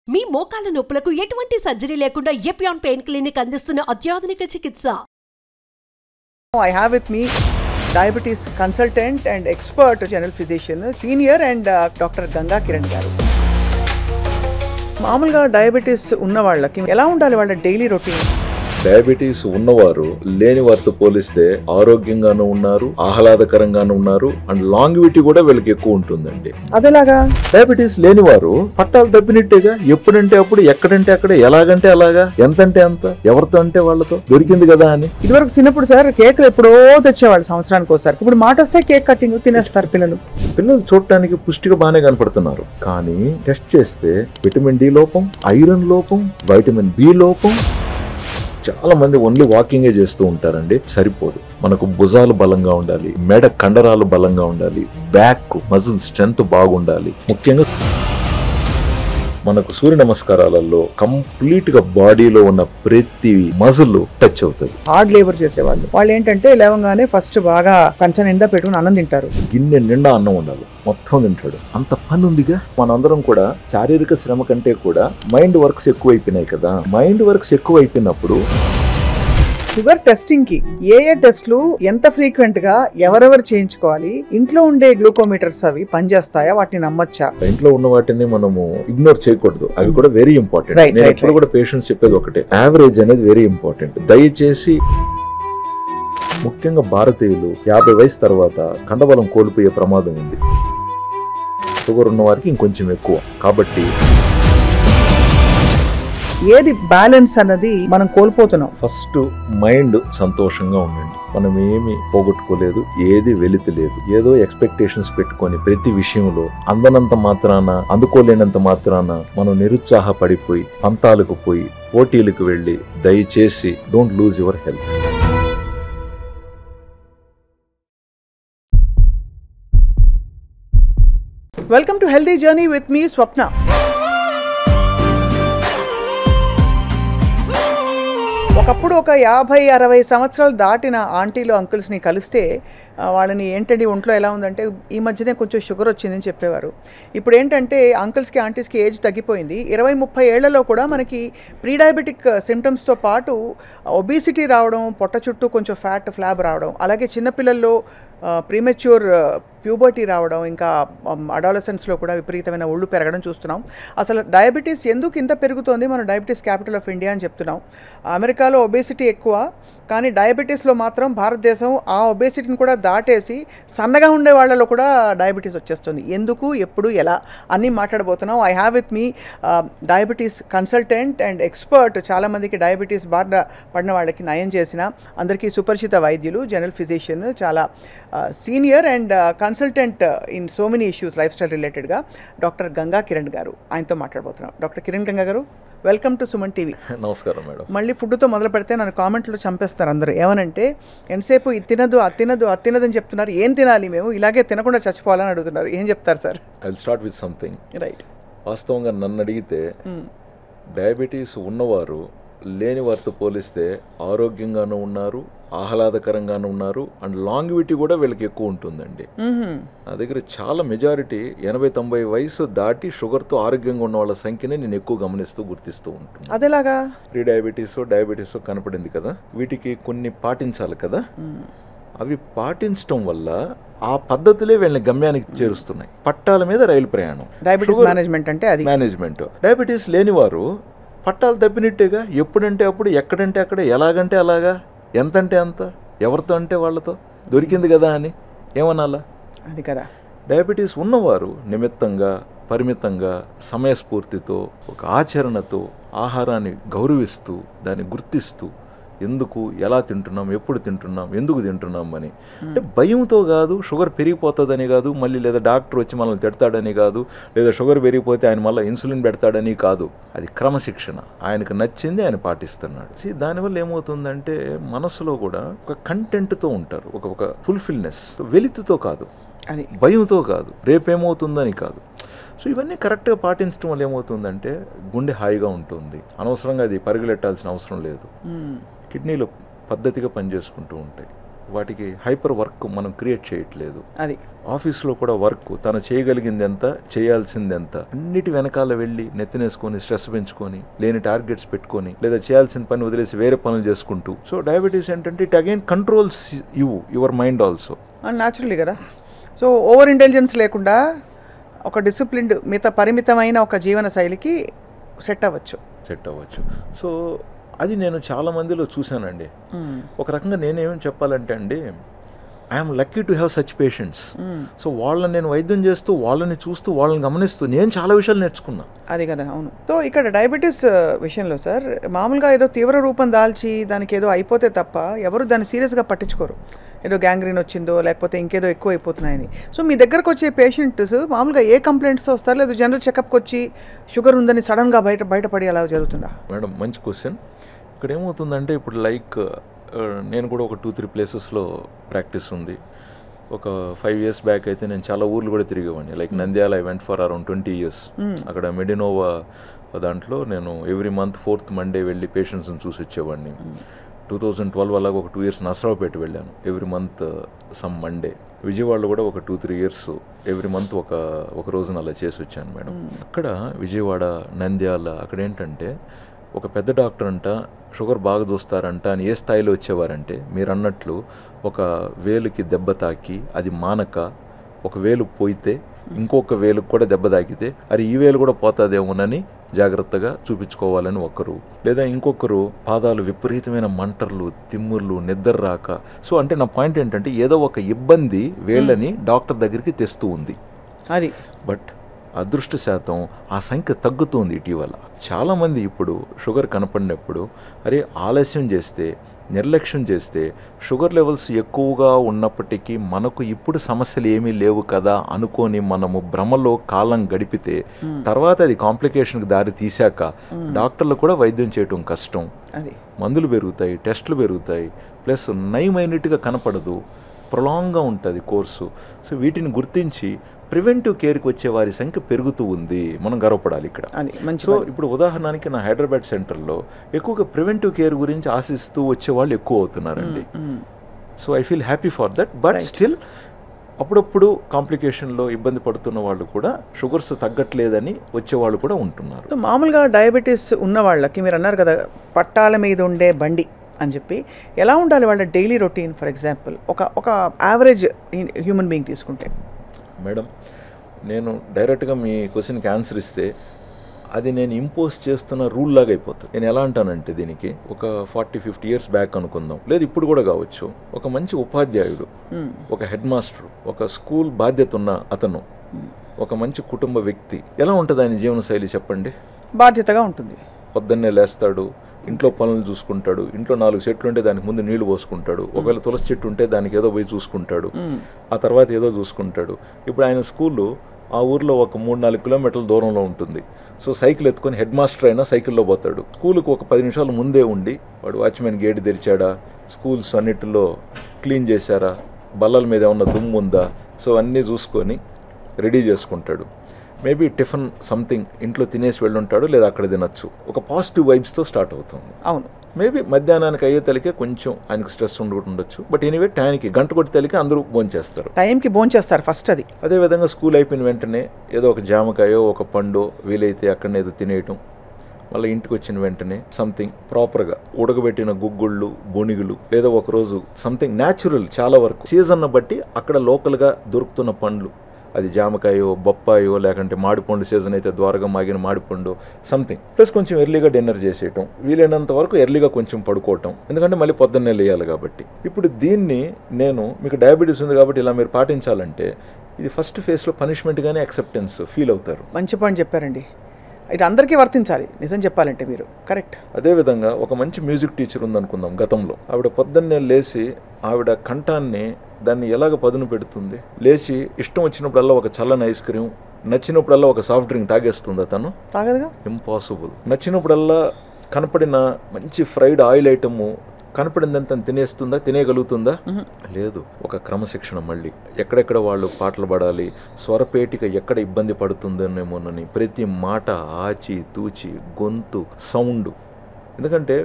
మీ మోకాల నొప్పులకు ఎటువంటి సర్జరీ లేకుండా ఎపియాన్ పెయిన్ క్లినిక్ అందిస్తున్న అత్యాధునిక చికిత్స. I have with me diabetes consultant and expert general physician, senior and Dr. Ganga Kiran garu. మామూలుగా డయాబెటీస్ ఉన్న వాళ్ళకి ఎలా ఉండాలి వాళ్ళ డైలీ రొటీన్? డయాబెటీస్ ఉన్నవారు లేని వారితో పోలిస్తే ఆరోగ్యంగానూ ఉన్నారు, ఆహ్లాదకరంగానూ ఉన్నారు, అండ్ లాంగివిటీ కూడా వీళ్ళకి ఎక్కువ ఉంటుందండి. అదేలాగా డయాబెటీస్ లేని వారు పట్టాలు తప్పినట్టేగా, ఎప్పుడంటే అప్పుడు, ఎక్కడంటే అక్కడ, ఎలాగంటే అలాగా, ఎంతంటే అంత, ఎవరితో అంటే వాళ్ళతో దొరికింది కదా అని. ఇదివరకు చిన్నప్పుడు సార్ కేకులు ఎప్పుడో తెచ్చేవాళ్ళు సంవత్సరానికి ఒకసారి. ఇప్పుడు మాట వస్తే కేక్ కటింగ్ తినేస్తారు పిల్లలు. చూడటానికి పుష్టిగా బాగానే కనపడుతున్నారు, కానీ టెస్ట్ చేస్తే విటమిన్ డి లోపం, ఐరన్ లోపం, వైటమిన్ బి లోపం. చాలా మంది ఓన్లీ వాకింగే చేస్తూ ఉంటారండి, సరిపోదు. మనకు భుజాలు బలంగా ఉండాలి, మెడ కండరాలు బలంగా ఉండాలి, బ్యాక్ మజిల్ స్ట్రెంత్ బాగుండాలి. ముఖ్యంగా మనకు సూర్య నమస్కారాలలో కంప్లీట్ గా బాడీలో ఉన్న ప్రతి మజిల్ టచ్ అవుతుంది. హార్డ్ లేబర్ చేసేవాళ్ళు వాళ్ళు ఏంటంటే లేవగానే ఫస్ట్ బాగా కంచం నిండా పెట్టుకుని అన్నం తింటారు. గిన్నె నిండా అన్నం ఉండాలి, మొత్తం తింటాడు. అంత పని ఉందిగా. మనందరం కూడా శారీరక శ్రమ కంటే కూడా మైండ్ వర్క్స్ ఎక్కువైపోయినాయి కదా. మైండ్ వర్క్స్ ఎక్కువైపోయినప్పుడు షుగర్ టెస్టింగ్ కి ఏ టెస్ట్లు ఎంత ఫ్రీక్వెంట్ గా ఎవరెవరు చేయించుకోవాలి? ఇంట్లో ఉండే గ్లూకోమీటర్స్ అవి పనిచేస్తాయా? వాటిని నమ్మచ్చా? ఇంట్లో ఉన్న వాటిని మనము ఇగ్నోర్ చేయకూడదు, అవి కూడా వెరీ ఇంపార్టెంట్. నేను ఎప్పుడు కూడా పేషెంట్స్ చెప్పేది ఒకటే, యావరేజ్ అనేది వెరీ ఇంపార్టెంట్. దయచేసి ముఖ్యంగా భారతీయులు 50 వయసు తర్వాత కండబలం కోల్పోయే ప్రమాదం ఉంది. షుగర్ ఉన్న వారికి ఇంకొంచెం ఎక్కువ. కాబట్టి ఏది బ్యాలెన్స్ అన్నది మనం కోల్పోతున్నాం. ఫస్ట్ మైండ్ సంతోషంగా ఉండండి. మనం ఏమి పోగొట్టుకోలేదు, ఏది వెలితి లేదు. ఏదో ఎక్స్పెక్టేషన్స్ పెట్టుకొని ప్రతి విషయంలో అందనంత మాత్రాన, అందుకోలేనంత మాత్రాన మనం నిరుత్సాహపడిపోయి పంతాలకు పోయి పోటీలకు వెళ్ళి దయచేసి don't lose your health. Welcome to healthy journey with me Swapna. ఒకప్పుడు ఒక 50-60 సంవత్సరాలు దాటిన ఆంటీలు అంకుల్స్ని కలిస్తే వాళ్ళని ఏంటంటే ఒంట్లో ఎలా ఉందంటే ఈ మధ్యనే కొంచెం షుగర్ వచ్చిందని చెప్పేవారు. ఇప్పుడు ఏంటంటే అంకుల్స్కి ఆంటీస్కి ఏజ్ తగ్గిపోయింది. 20-30 ఏళ్లలో కూడా మనకి ప్రీ డయాబెటిక్ సిమ్టమ్స్తో పాటు ఒబిసిటీ రావడం, పొట్ట చుట్టూ కొంచెం ఫ్లాబ్ రావడం, అలాగే చిన్నపిల్లల్లో ప్రీమెచ్యూర్ ప్యూబర్టీ రావడం, ఇంకా అడాలసెన్స్లో కూడా విపరీతమైన ఒళ్ళు పెరగడం చూస్తున్నాం. అసలు డయాబెటీస్ ఎందుకు ఇంత పెరుగుతోంది? మనం డయాబెటీస్ క్యాపిటల్ ఆఫ్ ఇండియా అని చెప్తున్నాం. అమెరికాలో ఒబేసిటీ ఎక్కువ, కానీ డయాబెటీస్లో మాత్రం భారతదేశం ఆ ఒబేసిటీని కూడా దాటేసి సన్నగా ఉండే వాళ్ళలో కూడా డయాబెటీస్ వచ్చేస్తుంది. ఎందుకు, ఎప్పుడు, ఎలా అన్నీ మాట్లాడబోతున్నాం. I have with me diabetes consultant and expert. చాలామందికి డయాబెటీస్ బారిన పడిన వాళ్ళకి నయం చేసిన, అందరికీ సుపరిచిత వైద్యులు, జనరల్ ఫిజిషియన్, చాలా senior and consultant in so many issues life style రిలేటెడ్గా డాక్టర్ గంగా కిరణ్ గారు. ఆయనతో మాట్లాడబోతున్నాం. డాక్టర్ కిరణ్ గంగా గారు, వెల్కమ్ టు సుమన్ టీవీ. నమస్కారం మేడం. మళ్ళీ ఫుడ్తో మొదలు పెడితే నన్ను కామెంట్లో చంపేస్తారు అందరూ. ఏమనంటే ఎంతసేపు ఇది తినదు, అది తినదు, అది తినదని చెప్తున్నారు. ఏం తినాలి మేము? ఇలాగే తినకుండా చచ్చిపోవాలని అడుగుతున్నారు. ఏం చెప్తారు sir? I will start with something. Right. వాస్తవంగా నన్ను అడిగితే డయాబెటీస్ ఉన్నవారు లేని వారితో పోలిస్తే ఆరోగ్యంగానూ ఉన్నారు, ఆహ్లాదకరంగానూ ఉన్నారు, అండ్ లాంగివిటీ కూడా వీళ్ళకి ఎక్కువ ఉంటుందండి. నా దగ్గర చాలా మెజారిటీ 80-90 వయసు దాటి షుగర్తో ఆరోగ్యంగా ఉన్న వాళ్ళ సంఖ్యని నేను ఎక్కువ గుర్తిస్తూ ఉంటాను. అదేలాగా ప్రీ డయాబెటీస్ కనపడింది కదా, వీటికి కొన్ని పాటించాలి కదా. అవి పాటించడం వల్ల ఆ పద్ధతులే వీళ్ళని గమ్యానికి చేరుస్తున్నాయి. పట్టాల మీద రైలు ప్రయాణం. డయాబెటీస్ మేనేజ్మెంట్ అంటే అది మేనేజ్మెంట్. డయాబెటీస్ లేనివారు పట్టాలు తప్పినట్టేగా, ఎప్పుడంటే అప్పుడు, ఎక్కడంటే అక్కడ, ఎలాగంటే అలాగా, ఎంతంటే అంత, ఎవరితో అంటే వాళ్ళతో దొరికింది కదా అని ఏమనాలా? అది కదా. డయాబెటీస్ ఉన్నవారు నిమిత్తంగా, పరిమితంగా, సమయస్ఫూర్తితో, ఒక ఆచరణతో ఆహారాన్ని గౌరవిస్తూ, దాన్ని గుర్తిస్తూ, ఎందుకు, ఎలా తింటున్నాం, ఎప్పుడు తింటున్నాం, ఎందుకు తింటున్నాం అని. అంటే భయంతో కాదు, షుగర్ పెరిగిపోతుందని కాదు, మళ్ళీ లేదా డాక్టర్ వచ్చి మనల్ని తిడతాడని కాదు, లేదా షుగర్ పెరిగిపోతే ఆయన మళ్ళీ ఇన్సులిన్ పెడతాడని కాదు. అది క్రమశిక్షణ. ఆయనకు నచ్చింది ఆయన పాటిస్తున్నాడు. దానివల్ల ఏమవుతుందంటే మనసులో కూడా ఒక కంటెంట్తో ఉంటారు, ఒక ఫుల్ఫిల్నెస్. వెలితితో కాదు, అని భయంతో కాదు, రేపేమవుతుందని కాదు. సో ఇవన్నీ కరెక్ట్గా పాటించడం వల్ల ఏమవుతుందంటే గుండె హాయిగా ఉంటుంది. అనవసరంగా అది పరిగెలెట్టాల్సిన అవసరం లేదు. కిడ్నీలు పద్ధతిగా పనిచేసుకుంటూ ఉంటాయి. వాటికి హైపర్ వర్క్ మనం క్రియేట్ చేయట్లేదు. అది ఆఫీస్లో కూడా వర్క్ తను చేయగలిగింది ఎంత, చేయాల్సింది ఎంత, అన్నిటి వెనకాల వెళ్ళి నెత్తినేసుకొని స్ట్రెస్ పెంచుకొని లేని టార్గెట్స్ పెట్టుకొని లేదా చేయాల్సిన పని వదిలేసి వేరే పనులు చేసుకుంటూ. సో డయాబెటీస్ ఏంటంటే it again controls your mind also. Naturally కదా. సో ఓవర్ ఇంటెలిజెన్స్ లేకుండా ఒక డిసిప్లిన్డ్ పరిమితమైన ఒక జీవన శైలికి సెట్ అవ్వచ్చు. సో అది నేను చాలా మందిలో చూశానండి. ఒక రకంగా నేనేమేమి చెప్పాలంటే అండి, I'm lucky to have such patients. So వాళ్ళని నేను వైద్యం చేస్తూ, వాళ్ళని చూస్తూ, వాళ్ళని గమనిస్తూ నేను చాలా విషయాలు నేర్చుకున్నా. అది కదా. అవును. సో ఇక్కడ డయాబెటీస్ విషయంలో సార్, మామూలుగా ఏదో తీవ్ర రూపం దాల్చి దానికి ఏదో అయిపోతే తప్ప ఎవరు దాన్ని సీరియస్గా పట్టించుకోరు. ఏదో గ్యాంగ్రీన్ వచ్చిందో లేకపోతే ఇంకేదో ఎక్కువ అయిపోతున్నాయని. సో మీ దగ్గరకు వచ్చే పేషెంట్స్ మామూలుగా ఏ కంప్లైంట్స్తో వస్తారు, లేదా జనరల్ చెకప్కి వచ్చి షుగర్ ఉందని సడన్గా బయటపడి అలా జరుగుతుందా? మేడం మంచి క్వశ్చన్. ఇక్కడ ఏమవుతుందంటే ఇప్పుడు లైక్ నేను కూడా ఒక 2-3 ప్లేసెస్లో ప్రాక్టీస్ ఉంది. ఒక 5 years బ్యాక్ అయితే నేను చాలా ఊర్లు కూడా తిరిగేవాడిని. Like Nandyal I went for around 20 years. అక్కడ మెడినోవా దాంట్లో నేను ఎవ్రీ మంత్ 4th Monday వెళ్ళి పేషెంట్స్ని చూసి వచ్చేవాడిని. 2012 అలాగ ఒక 2 years నసరావుపేట వెళ్ళాను, ఎవ్రీ మంత్ సమ్ మండే. విజయవాడలో కూడా ఒక 2-3 years ఎవ్రీ మంత్ ఒక రోజున అలా చేసి వచ్చాను మేడం. అక్కడ విజయవాడ, నంద్యాల అక్కడ ఏంటంటే ఒక పెద్ద డాక్టర్ అంట షుగర్ బాగా చూస్తారంట అని ఏ స్థాయిలో వచ్చేవారంటే, మీరు అన్నట్లు ఒక వేలుకి దెబ్బ తాకి అది మానక ఒక వేలు పోయితే ఇంకొక వేలుకు కూడా దెబ్బ తాకితే అది ఈ వేలు కూడా పోతుందేమోనని జాగ్రత్తగా చూపించుకోవాలని ఒకరు, లేదా ఇంకొకరు పాదాలు విపరీతమైన మంటర్లు, తిమ్ముర్లు, నిద్ర రాక. సో అంటే నా పాయింట్ ఏంటంటే ఏదో ఒక ఇబ్బంది వేళ్ళని డాక్టర్ దగ్గరికి తెస్తూ ఉంది. అది బట్ అదృష్టశాతం ఆ సంఖ్య తగ్గుతుంది ఇటీవల. చాలామంది ఇప్పుడు షుగర్ కనపడినప్పుడు అరే ఆలస్యం చేస్తే, నిర్లక్ష్యం చేస్తే షుగర్ లెవెల్స్ ఎక్కువగా ఉన్నప్పటికీ మనకు ఇప్పుడు సమస్యలు ఏమీ లేవు కదా అనుకొని మనము భ్రమలో కాలం గడిపితే తర్వాత అది కాంప్లికేషన్కి దారి తీశాక డాక్టర్లు కూడా వైద్యం చేయటం కష్టం. మందులు పెరుగుతాయి, టెస్టులు పెరుగుతాయి, ప్లస్ నయమైనట్టుగా కనపడదు, ప్రొలాంగ్గా ఉంటుంది కోర్సు. సో వీటిని గుర్తించి ప్రివెంటివ్ కేర్కి వచ్చే వారి సంఖ్య పెరుగుతూ ఉంది, మనం గర్వపడాలి ఇక్కడ. సో ఇప్పుడు ఉదాహరణకి నా హైదరాబాద్ సెంటర్లో ఎక్కువగా ప్రివెంటివ్ కేర్ గురించి ఆశిస్తూ వచ్చేవాళ్ళు ఎక్కువ అవుతున్నారండి. So I feel happy for that. But still అప్పుడప్పుడు కాంప్లికేషన్లో ఇబ్బంది పడుతున్న వాళ్ళు కూడా షుగర్స్ తగ్గట్లేదని వచ్చేవాళ్ళు కూడా ఉంటున్నారు. మామూలుగా డయాబెటీస్ ఉన్న వాళ్ళకి మీరు అన్నారు కదా పట్టాల మీద ఉండే బండి అని చెప్పి, ఎలా ఉండాలి వాళ్ళ డైలీ రొటీన్? ఫర్ ఎగ్జాంపుల్ ఒక యావరేజ్ హ్యూమన్ బీయింగ్ తీసుకుంటే. మేడం నేను డైరెక్ట్గా మీ క్వశ్చన్కి ఆన్సర్ ఇస్తే అది నేను ఇంపోజ్ చేస్తున్న రూల్ లాగా అయిపోతుంది. నేను ఎలా అంటానంటే దీనికి ఒక 40-50 years బ్యాక్ అనుకుందాం, లేదు ఇప్పుడు కూడా కావచ్చు, ఒక మంచి ఉపాధ్యాయుడు, ఒక హెడ్ మాస్టర్, ఒక స్కూల్ బాధ్యత ఉన్న అతను, ఒక మంచి కుటుంబ వ్యక్తి, ఎలా ఉంటుంది ఆయన జీవనశైలి చెప్పండి? బాధ్యతగా ఉంటుంది. పొద్దున్నే లేస్తాడు, ఇంట్లో పనులు చూసుకుంటాడు, ఇంట్లో 4 చెట్లు ఉంటే దానికి ముందు నీళ్లు పోసుకుంటాడు, ఒకవేళ తులసి చెట్టు ఉంటే దానికి ఏదో పోయి చూసుకుంటాడు, ఆ తర్వాత ఏదో చూసుకుంటాడు. ఇప్పుడు ఆయన స్కూలు ఆ ఊర్లో ఒక 3-4 kilometers దూరంలో ఉంటుంది. సో సైకిల్ ఎత్తుకొని హెడ్ మాస్టర్ అయినా సైకిల్లో పోతాడు. స్కూల్కి ఒక 10 నిమిషాలు ముందే ఉండి వాడు వాచ్మెన్ గేట్ తెరిచాడా, స్కూల్స్ అన్నిటిలో క్లీన్ చేశారా, బల్లల మీద ఏమన్నా దుమ్ము ఉందా, సో అన్నీ చూసుకొని రెడీ చేసుకుంటాడు. మేబీ టిఫిన్ సంథింగ్ ఇంట్లో తినేసి వెళ్ళుంటాడు, లేదా అక్కడ తినచ్చు. ఒక పాజిటివ్ వైబ్స్తో స్టార్ట్ అవుతుంది. అవును. మేబీ మధ్యాహ్నానికి అయ్యే తలికే కొంచెం ఆయనకు స్ట్రెస్ ఉండొచ్చు. బట్ ఎనీవే టైంకి గంట కొట్టి తలికే అందరూ భోంచేస్తారు, టైంకి భోంచేస్తారు ఫస్ట్. అది అదేవిధంగా స్కూల్ అయిపోయిన వెంటనే ఏదో ఒక జామకాయో ఒక పండో వీలైతే అక్కడనే ఏదో తినేయటం, మళ్ళీ ఇంటికి వచ్చిన వెంటనే సంథింగ్ ప్రాపర్గా ఉడకబెట్టిన గుగ్గుళ్ళు, బొనిగులు, లేదా ఒకరోజు సంథింగ్ న్యాచురల్, చాలా వరకు సీజన్ను బట్టి అక్కడ లోకల్గా దొరుకుతున్న పండ్లు, అది జామకాయో, బొప్పాయో, లేకంటే మామిడిపండు సీజన్ అయితే ద్వారగా మాగిన మామిడిపండు సంథింగ్, ప్లస్ కొంచెం ఎర్లీగా డిన్నర్ చేసేయటం, వీలైనంత వరకు ఎర్లీగా కొంచెం పడుకోవటం, ఎందుకంటే మళ్ళీ పొద్దున్నే లేయాలి కాబట్టి. ఇప్పుడు దీన్ని నేను మీకు డయాబెటీస్ ఉంది కాబట్టి ఇలా మీరు పాటించాలంటే ఇది ఫస్ట్ ఫేజ్లో పనిష్మెంట్గానే యాక్సెప్టెన్స్ ఫీల్ అవుతారు. మంచి పాయింట్ చెప్పారండి. ఇది అందరికీ వర్తించాలి నిజం చెప్పాలంటే మీరు. కరెక్ట్. అదేవిధంగా ఒక మంచి మ్యూజిక్ టీచర్ ఉందనుకుందాం గతంలో, ఆవిడ పొద్దున్నే లేచి ఆవిడ కంఠాన్ని దాన్ని ఎలాగ పదును పెడుతుంది, లేచి ఇష్టం వచ్చినప్పుడల్లా ఒక చల్లని ఐస్ క్రీమ్, నచ్చినప్పుడల్లా ఒక సాఫ్ట్ డ్రింక్ తాగేస్తుందా? తను తాగదుగా. ఇంపాసిబుల్. నచ్చినప్పుడల్లా కనపడిన మంచి ఫ్రైడ్ ఆయిల్ ఐటమ్ కనపడిందని తను తినేస్తుందా? తినేయగలుగుతుందా? లేదు. ఒక క్రమశిక్షణ, మళ్ళీ ఎక్కడెక్కడ వాళ్ళు పాటలు పాడాలి, స్వరపేటిక ఎక్కడ ఇబ్బంది పడుతుందనేమోనని ప్రతి మాట ఆచి తూచి, గొంతు సౌండ్, ఎందుకంటే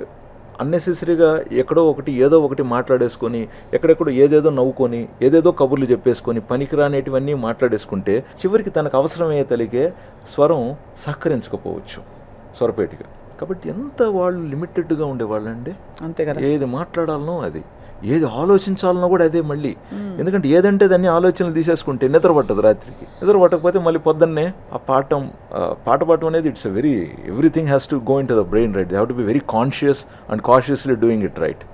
అన్నెసెసరీగా ఎక్కడో ఒకటి ఏదో ఒకటి మాట్లాడేసుకొని ఎక్కడెక్కడో ఏదేదో నవ్వుకొని ఏదేదో కబుర్లు చెప్పేసుకొని పనికిరానేటివన్నీ మాట్లాడేసుకుంటే చివరికి తనకు అవసరమయ్యే తలిగే స్వరం సహకరించకపోవచ్చు స్వరపేటిగా. కాబట్టి ఎంత వాళ్ళు లిమిటెడ్గా ఉండేవాళ్ళండి. అంతే కదా. ఏది మాట్లాడాలనో అది, ఏది ఆలోచించాలనో కూడా అదే మళ్ళీ. ఎందుకంటే ఏదంటే దాన్ని ఆలోచనలు తీసేసుకుంటే నిద్ర పట్టదు రాత్రికి. నిద్ర పట్టకపోతే మళ్ళీ పొద్దున్నే ఆ పాట పాడటం అనేది it's a very everything has to go into the brain, right? They have to be very conscious and cautiously doing it, right?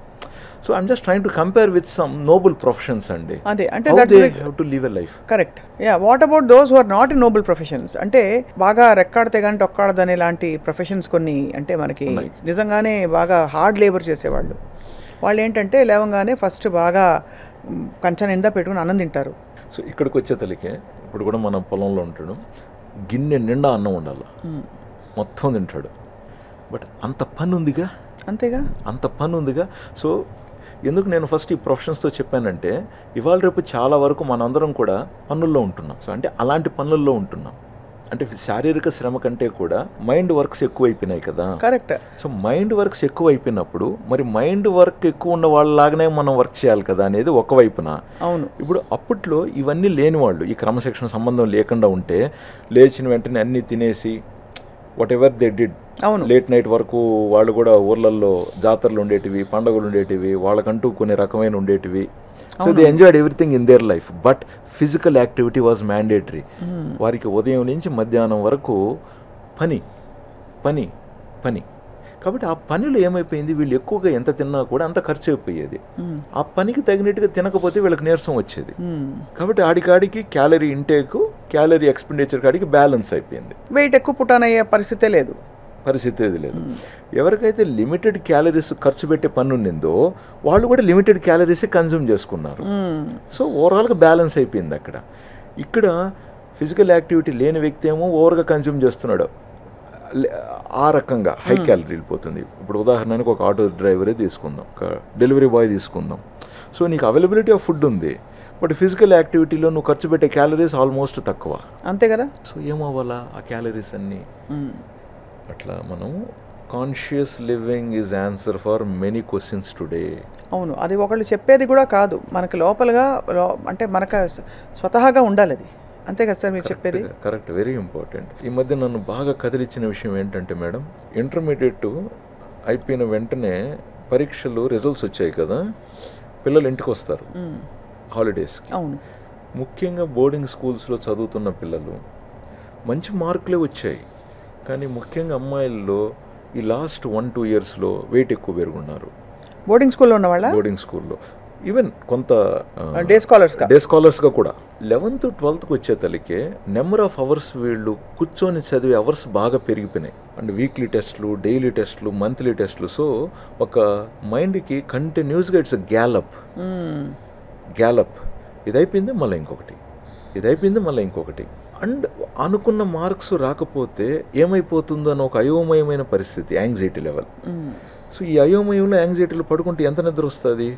So I'm just trying to compare with some noble professions అండి. అదే అంటే they have to live a life. Correct. Yeah, what about those who are not in noble professions? అంటే బాగా రెక్కాడితే కానీ టొక్కాడదనే లాంటి professions కొన్ని అంటే మనకి నిజంగానే బాగా హార్డ్ లేబర్ చేసేవాళ్ళు. వాళ్ళు ఏంటంటే లేవంగానే ఫస్ట్ బాగా కంచం నిండా పెట్టుకుని అన్నం తింటారు. సో ఇక్కడికి వచ్చే తలికే ఇప్పుడు కూడా మనం పొలంలో ఉంటాడు, గిన్నె నిండా అన్నం ఉండాలి, మొత్తం తింటాడు. బట్ అంత పని ఉందిగా, అంతేగా, అంత పని ఉందిగా. సో ఎందుకు నేను ఫస్ట్ ఈ ప్రొఫెషన్స్తో చెప్పానంటే ఇవాళ రేపు చాలా వరకు మనందరం కూడా పనుల్లో ఉంటున్నాం. సో అంటే అలాంటి పనుల్లో ఉంటున్నాం అంటే శారీరక శ్రమ కంటే కూడా మైండ్ వర్క్స్ ఎక్కువైపోయినాయి కదా. కరెక్ట్. సో మైండ్ వర్క్స్ ఎక్కువ అయిపోయినప్పుడు మరి మైండ్ వర్క్ ఎక్కువ ఉన్న వాళ్ళలాగానే మనం వర్క్ చేయాలి కదా అనేది ఒకవైపున. అవును. ఇప్పుడు అప్పట్లో ఇవన్నీ లేని వాళ్ళు, ఈ క్రమశిక్షణ సంబంధం లేకుండా ఉంటే లేచిన వెంటనే అన్నీ తినేసి what ever they did, late night వరకు వాళ్ళు కూడా ఊర్లలో జాతరలు ఉండేటివి, పండుగలు ఉండేటివి, వాళ్ళకంటూ కొన్ని రకమైన ఉండేటివి. So they enjoyed everything in their life. But physical activity was mandatory. వారికి ఉదయం నుంచి మధ్యాహ్నం వరకు పని పని పని. కాబట్టి ఆ పనిలో ఏమైపోయింది, వీళ్ళు ఎక్కువగా ఎంత తిన్నా కూడా అంత ఖర్చు అయిపోయేది. ఆ పనికి తగినట్టుగా తినకపోతే వీళ్ళకి నీరసం వచ్చేది. కాబట్టి ఆడికాడికి క్యాలరీ ఇంటేక్, క్యాలరీ ఎక్స్పెండిచర్ కాడికి బ్యాలెన్స్ అయిపోయింది. వెయిట్ ఎక్కువ పుట్టానయ్యే పరిస్థితే లేదు. ఎవరికైతే లిమిటెడ్ క్యాలరీస్ ఖర్చు పెట్టే పని ఉండిందో వాళ్ళు కూడా లిమిటెడ్ క్యాలరీస్ కన్జ్యూమ్ చేసుకున్నారు. సో ఓవరాల్గా బ్యాలెన్స్ అయిపోయింది అక్కడ. ఇక్కడ ఫిజికల్ యాక్టివిటీ లేని వ్యక్తి ఏమో ఓవర్గా కన్జ్యూమ్ చేస్తున్నాడు, ఆ రకంగా హై క్యాలరీ వెళ్ళిపోతుంది. ఇప్పుడు ఉదాహరణకు ఒక ఆటో డ్రైవరే తీసుకుందాం, ఒక డెలివరీ బాయ్ తీసుకుందాం. సో నీకు అవైలబిలిటీ ఆఫ్ ఫుడ్ ఉంది, బట్ ఫిజికల్ యాక్టివిటీలో నువ్వు ఖర్చు పెట్టే క్యాలరీస్ ఆల్మోస్ట్ తక్కువ. అంతే కదా. సో ఏమవ్వాలా ఆ క్యాలరీస్ అన్నీ? అట్లా మనం conscious living is answer for many questions today. అవును, అది ఒకళ్ళు చెప్పేది కూడా కాదు, మనకు లోపలగా అంటే మనకు స్వతహాగా ఉండాలి అది. అంతే కదా సార్ మీరు చెప్పేది? Correct, very important. ఈ మధ్య నన్ను బాగా కదిలిచ్చిన విషయం ఏంటంటే మేడం, ఇంటర్మీడియట్ అయిపోయిన వెంటనే పరీక్షలు రిజల్ట్స్ వచ్చాయి కదా, పిల్లలు ఇంటికి వస్తారు హాలిడేస్. అవును. ముఖ్యంగా బోర్డింగ్ స్కూల్స్లో చదువుతున్న పిల్లలు మంచి మార్కులే వచ్చాయి, కానీ ముఖ్యంగా అమ్మాయిల్లో ఈ లాస్ట్ 1-2 ఇయర్స్లో వెయిట్ ఎక్కువ పెరుగున్నారు. బోర్డింగ్ స్కూల్లో ఉన్న వాళ్ళ? బోర్డింగ్ స్కూల్లో ఈవెన్ కొంత డే స్కాలర్స్గా కూడా 11th, 12th వచ్చే తలికే నెంబర్ ఆఫ్ అవర్స్ వీళ్ళు కూర్చొని చదివే అవర్స్ బాగా పెరిగిపోయినాయి. అండ్ వీక్లీ టెస్ట్లు, డైలీ టెస్ట్లు, మంత్లీ టెస్ట్లు. సో ఒక మైండ్కి కంటిన్యూస్గా ఇట్స్ గ్యాలప్. ఇది అయిపోయింది మళ్ళీ ఇంకొకటి, ఇది అయిపోయింది మళ్ళీ ఇంకొకటి. అండ్ అనుకున్న మార్క్స్ రాకపోతే ఏమైపోతుందో అని ఒక అయోమయమైన పరిస్థితి, యాంగ్జైటీ లెవెల్. సో ఈ అయోమయంలో యాంగ్జైటీలో పడుకుంటే ఎంత నిద్ర వస్తుంది?